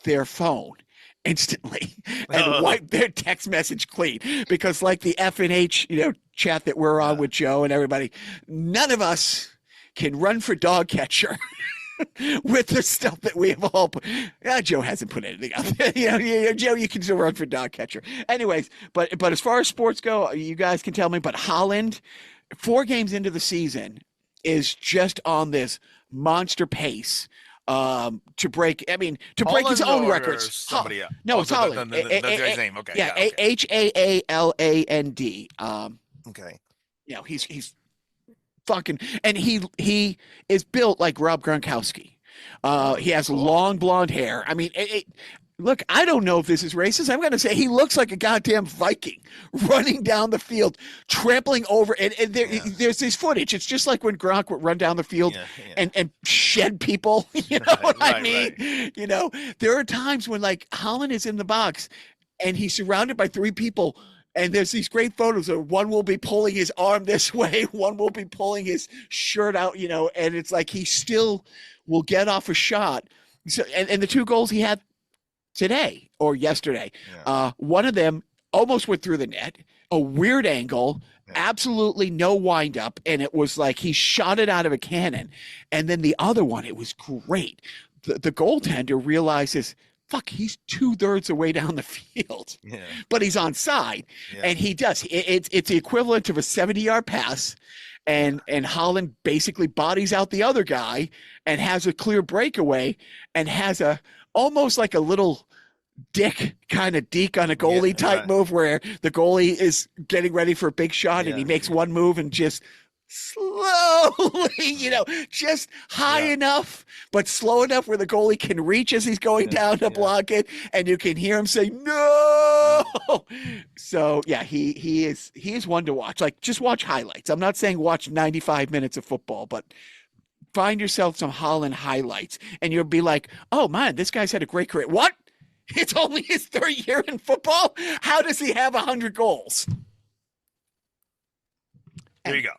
their phone instantly and wipe their text message clean, because like the F&H chat that we're on with Joe and everybody, none of us can run for dog catcher with the stuff that we have all Joe hasn't put anything out there. Joe, you can still run for dog catcher anyways, but as far as sports go, you guys can tell me, but Holland, 4 games into the season, is just on this monster pace to break his own records. Somebody else. No, it's Holland. The guy's name. Okay. Yeah, Haaland. Okay. He's fucking, and he is built like Rob Gronkowski. He has long blonde hair. I mean, Look, I don't know if this is racist. I'm going to say he looks like a goddamn Viking running down the field, trampling over. And there's this footage. It's just like when Gronk would run down the field and shed people. You know what I mean? Right. You know, there are times when like Holland is in the box and he's surrounded by 3 people. And there's these great photos of one will be pulling his arm this way, one will be pulling his shirt out, you know, and it's like he still will get off a shot. So, and the 2 goals he had today or yesterday, one of them almost went through the net, a weird angle, absolutely no wind up, and it was like he shot it out of a cannon. And then the other one, it was great. The goaltender realizes, fuck, he's 2/3 away down the field, but he's onside, and he does. It's the equivalent of a 70-yard pass, and Holland basically bodies out the other guy and has a clear breakaway and has a almost like a little dick kind of deke on a goalie type move where the goalie is getting ready for a big shot and he makes one move and just slowly, you know, just high enough, but slow enough where the goalie can reach as he's going down to block it, and you can hear him say, no. So yeah, he is one to watch. Like, just watch highlights. I'm not saying watch 95 minutes of football, but find yourself some Holland highlights and you'll be like, oh man, this guy's had a great career. What? It's only his 3rd year in football? How does he have 100 goals? There you go.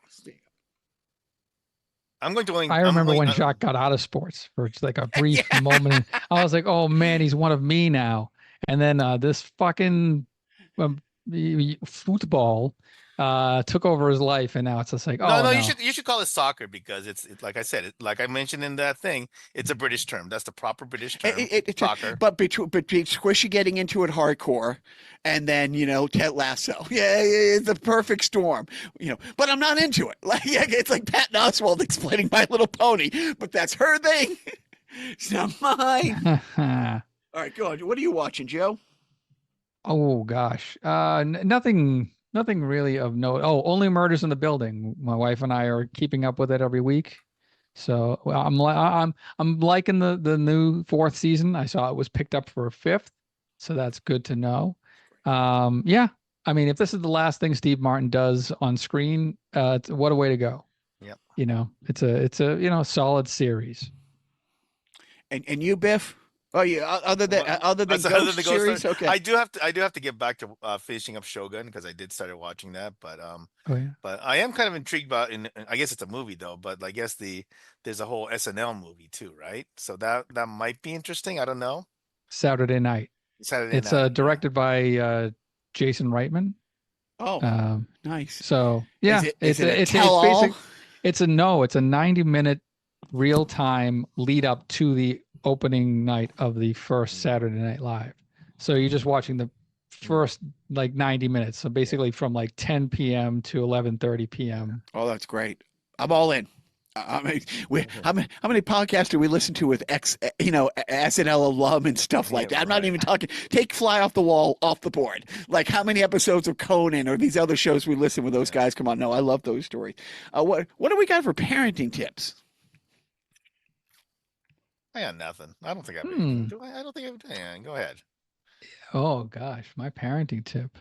I'm going to. I remember when Jacques got out of sports for just like a brief moment. I was like, "Oh man, he's one of me now." And then this fucking football took over his life, and now it's just like, oh no. You should call it soccer because it's like I said, like I mentioned in that thing, it's a British term. That's the proper British term. Soccer. But between Squishy getting into it hardcore, and then, you know, Ted Lasso, it's the perfect storm, you know. But I'm not into it. Like, it's like Patton Oswalt explaining My Little Pony, but that's her thing. It's not mine. All right, go on. What are you watching, Joe? Oh gosh, nothing really of note. Oh, Only Murders in the Building. My wife and I are keeping up with it every week. So I'm liking the new 4th season. I saw it was picked up for a 5th, so that's good to know. Yeah, I mean, if this is the last thing Steve Martin does on screen, what a way to go. Yep. You know, it's a you know, solid series. And you, Biff? Oh yeah, other than Ghost series, okay. I do have to get back to finishing up Shogun because I did start watching that, but but I am kind of intrigued about. I guess it's a movie though, but I guess there's a whole SNL movie too, right? So that might be interesting. I don't know. Saturday Night. It's directed by Jason Reitman. Oh, nice. So yeah, it's a 90-minute real time lead up to the opening night of the first Saturday Night Live. So you're just watching the first like 90 minutes. So basically from like 10 p.m. to 11:30 p.m. Oh, that's great. I'm all in. I mean, how many podcasts do we listen to with SNL alum and stuff like that? I'm not even talking. Take Fly Off the Wall off the board. Like, how many episodes of Conan or these other shows we listen with those guys? Come on, no, I love those stories. What do we got for parenting tips? I got nothing. I don't think I've. I don't think I've. Yeah, go ahead. Oh gosh, my parenting tip.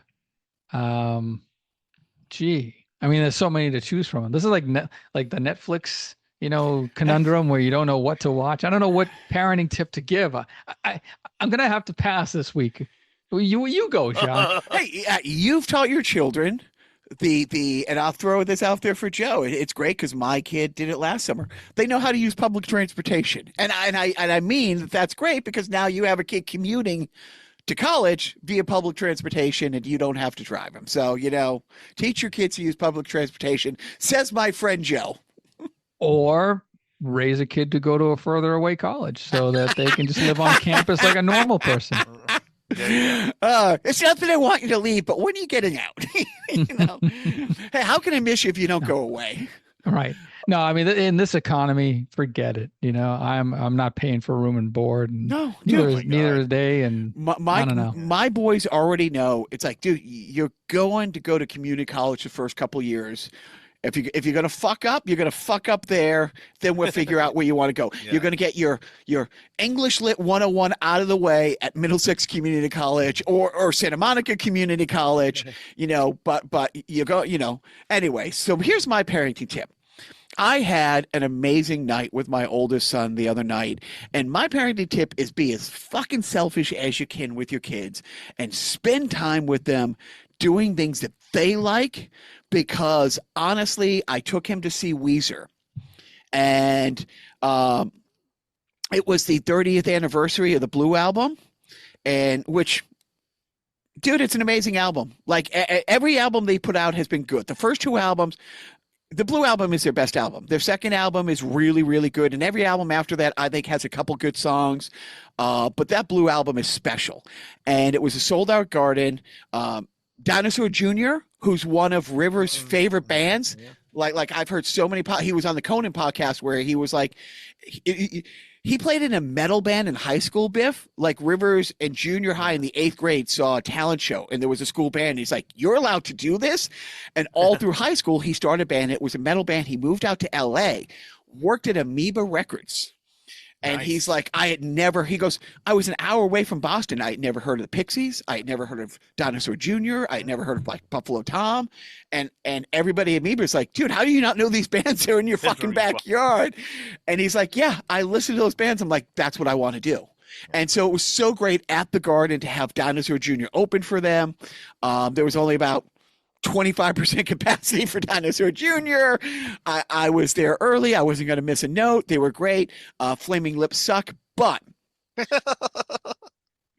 Gee, I mean, there's so many to choose from. This is like the Netflix, you know, conundrum where you don't know what to watch. I don't know what parenting tip to give. I'm gonna have to pass this week. You go, John. Hey, you've taught your children and I'll throw this out there for Joe. It's great because my kid did it last summer. They know how to use public transportation, and I mean that's great because now you have a kid commuting to college via public transportation, and you don't have to drive them. So, you know, teach your kids to use public transportation, says my friend Joe. Or raise a kid to go to a further away college so that they can just live on campus like a normal person. It's not that I want you to leave, but when are you getting out? You know? Hey, how can I miss you if you don't go away? Right. No, I mean, in this economy, forget it. You know, I'm not paying for room and board. And no, neither is they. And I don't know. My boys already know. It's like, dude, you're going to go to community college the first couple years. If you're gonna fuck up, you're gonna fuck up there. Then we'll figure out where you want to go. Yeah. You're gonna get your English Lit 101 out of the way at Middlesex Community College or Santa Monica Community College, But you go, Anyway, so here's my parenting tip. I had an amazing night with my oldest son the other night, and my parenting tip is be as fucking selfish as you can with your kids and spend time with them doing things that they like, because honestly, I took him to see Weezer, and it was the 30th anniversary of the Blue Album, and which, dude, it's an amazing album. Like every album they put out has been good. The first two albums, the Blue Album is their best album. Their second album is really, really good. And every album after that, I think, has a couple good songs. But that Blue Album is special. And it was a sold-out garden. Dinosaur Jr., who's one of Rivers' favorite bands. Yeah. Like I've heard so many, he was on the Conan podcast where he was like, he played in a metal band in high school, Biff. Like Rivers in junior high in the 8th grade saw a talent show and there was a school band. He's like, you're allowed to do this? And all through high school, he started a band. It was a metal band. He moved out to LA, worked at Amoeba Records. And Nice. he's like, he goes, I was an hour away from Boston. I had never heard of the Pixies. I had never heard of Dinosaur Jr. I had never heard of like Buffalo Tom. And everybody at Amoeba is like, dude, how do you not know these bands are in your fucking backyard? And he's like, yeah, I listen to those bands. I'm like, that's what I want to do. And so it was so great at the Garden to have Dinosaur Jr. open for them. There was only about 25% capacity for Dinosaur Jr. I was there early. I wasn't going to miss a note. They were great. Flaming Lips suck, but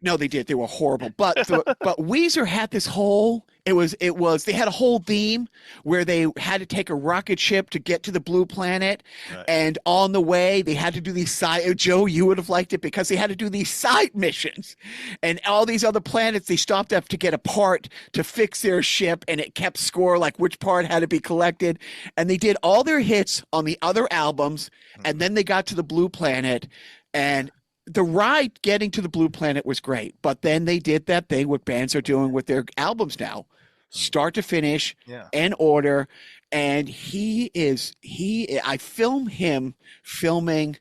no, they did. They were horrible. But Weezer had this whole. They had a whole theme where they had to take a rocket ship to get to the blue planet, Right. and on the way they had to do these side. Joe, you would have liked it because they had to do these side missions, and all these other planets they stopped up to get a part to fix their ship, and it kept score like which part had to be collected, and they did all their hits on the other albums, and then they got to the blue planet, and the ride getting to the blue planet was great, but then they did that thing what bands are doing with their albums now, start to finish, Yeah. in order. And I film him filming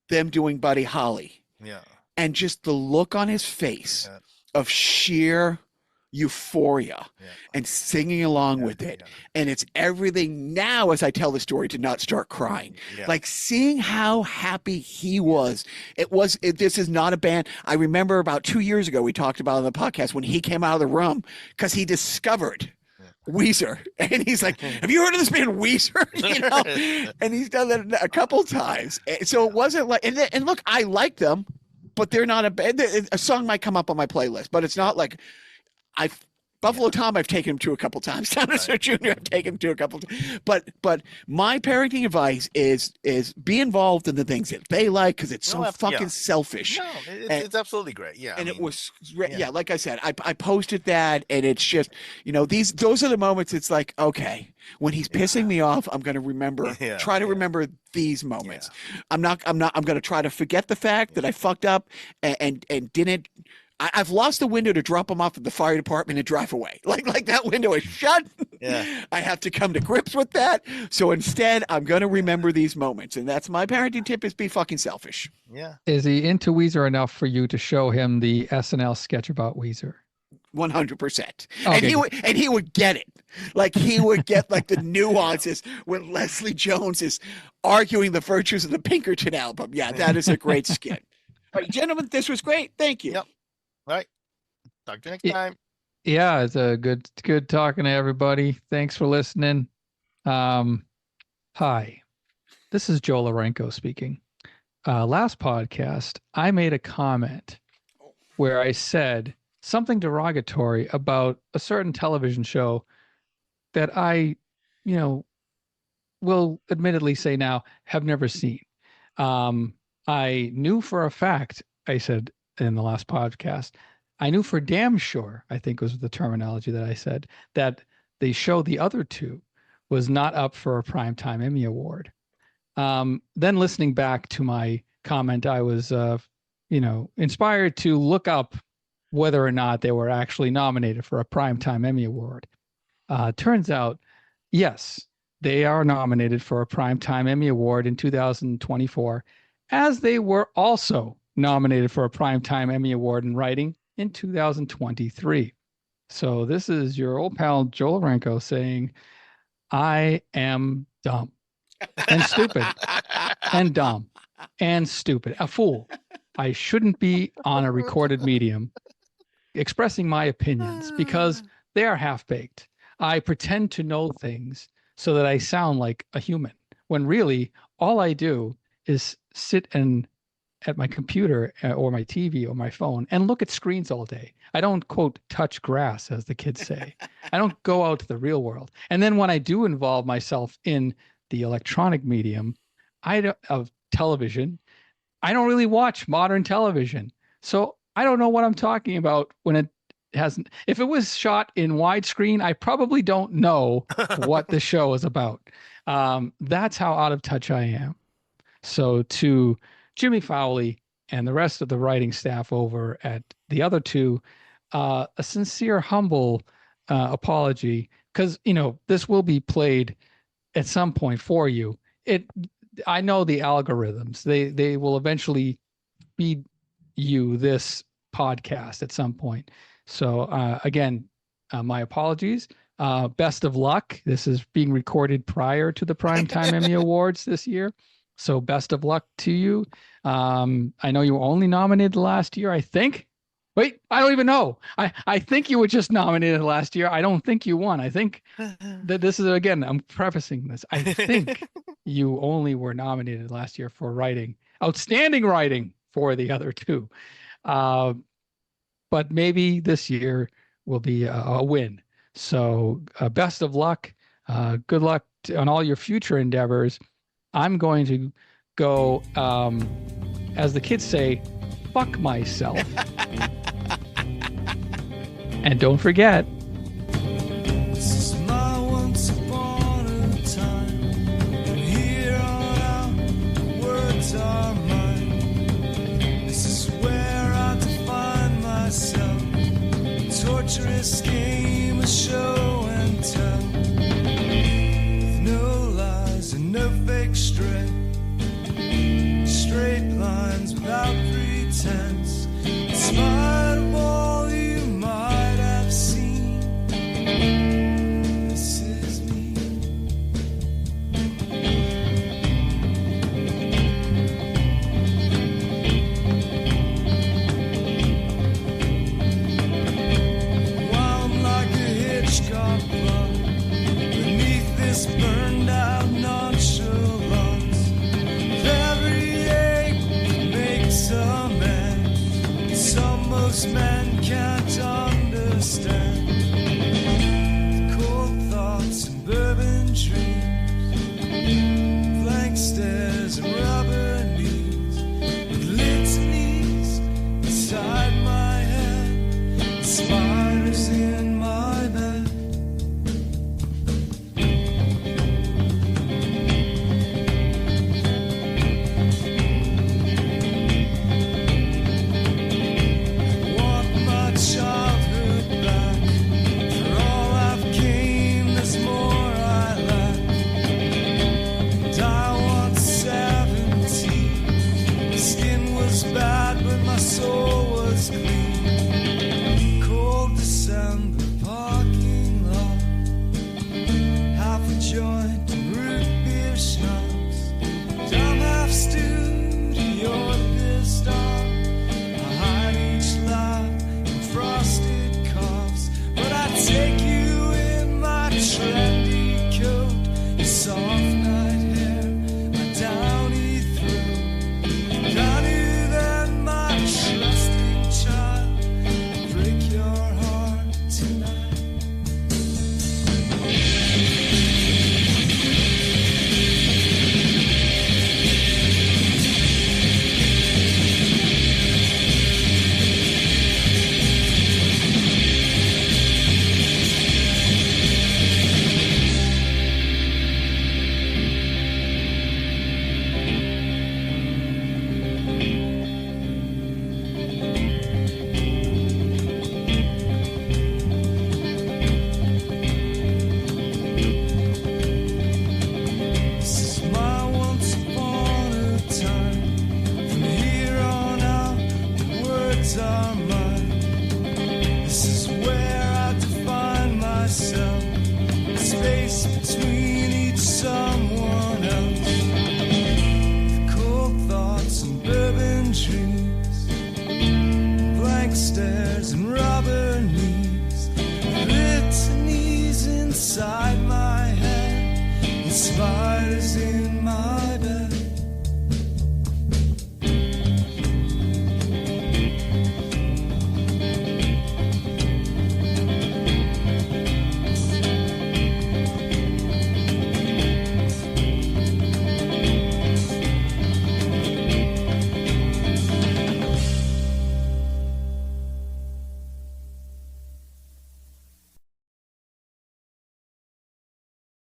them doing Buddy Holly, Yeah. and just the look on his face Yeah. of sheer euphoria Yeah. and singing along Yeah, with it. yeah. And it's everything now as I tell the story to not start crying. Yeah. Like seeing how happy he was. This is not a band. I remember about 2 years ago, we talked about on the podcast when he came out of the room because he discovered Weezer. And he's like, have you heard of this band Weezer? And he's done that a couple times. So it wasn't like, and look, I like them, but they're not a band. A song might come up on my playlist, but it's not like Buffalo Tom, I've taken him to a couple times. Dinosaur Jr., I've taken him to a couple times. But my parenting advice is be involved in the things that they like because it's so fucking selfish. No, it's absolutely great. Yeah. And it was, like I said, I posted that, and it's just, those are the moments it's like, okay, when he's pissing me off, I'm going to remember, try to remember these moments. I'm going to try to forget the fact that I fucked up and didn't. I've lost the window to drop him off at the fire department and drive away. Like that window is shut. Yeah. I have to come to grips with that. So instead, I'm going to remember these moments. And that's my parenting tip is be fucking selfish. Yeah. Is he into Weezer enough for you to show him the SNL sketch about Weezer? 100%. Okay. And he would get it. Like he would get like the nuances when Leslie Jones is arguing the virtues of the Pinkerton album. Yeah, that is a great skit. All right, gentlemen, this was great. Thank you. Yep. All right. Talk to you next time. Yeah, it's a good talking to everybody. Thanks for listening. Hi, this is Joe Larenko speaking. Last podcast, I made a comment where I said something derogatory about a certain television show that I, will admittedly say now have never seen. I knew for a fact, I said in the last podcast, I knew for damn sure, I think was the terminology that I said, that the show The Other Two was not up for a Primetime Emmy Award. Then listening back to my comment, I was, inspired to look up whether or not they were actually nominated for a Primetime Emmy Award. Turns out, yes, they are nominated for a Primetime Emmy Award in 2024, as they were also nominated for a Primetime Emmy Award in writing in 2023. So this is your old pal Joel Renko saying, I am dumb and stupid and dumb and stupid, a fool. I shouldn't be on a recorded medium expressing my opinions because they are half-baked. I pretend to know things so that I sound like a human, when really all I do is sit at my computer or my TV or my phone and look at screens all day. I don't, quote, touch grass, as the kids say. I don't go out to the real world. And then when I do involve myself in the electronic medium of television, I don't really watch modern television. So I don't know what I'm talking about when it hasn't. If it was shot in widescreen, I probably don't know what the show is about. That's how out of touch I am. So to Jimmy Fowley and the rest of the writing staff over at the other two, a sincere, humble apology, because this will be played at some point for you. I know the algorithms; they will eventually feed you this podcast at some point. So again, my apologies. Best of luck. This is being recorded prior to the Primetime Emmy Awards this year. So best of luck to you. I know you were only nominated last year, I think. Wait, I don't even know. I think you were just nominated last year. I don't think you won. I think that this is, again, I'm prefacing this. I think you only were nominated last year for writing, outstanding writing for the other two. But maybe this year will be a win. So best of luck. Good luck on all your future endeavors. I'm going to go, as the kids say, fuck myself. And don't forget, This is my once upon a time, and here on out, the words are mine. This is where I define myself, a torturous game of show and tell, with no lies and no fake straight lines without pretense, in spite of all you might have seen. This is me. While I'm like a Hitchcock clock beneath this burned out nonchalance, with every ache makes a man. Some most men can't understand. With cold thoughts and bourbon dreams, blank stares and rubber knees, with litanies inside my head, and spiders in my bed. Want my childhood back. For all I've gained, there's more I lack. And I want 17. My skin was bad, but my soul was clean.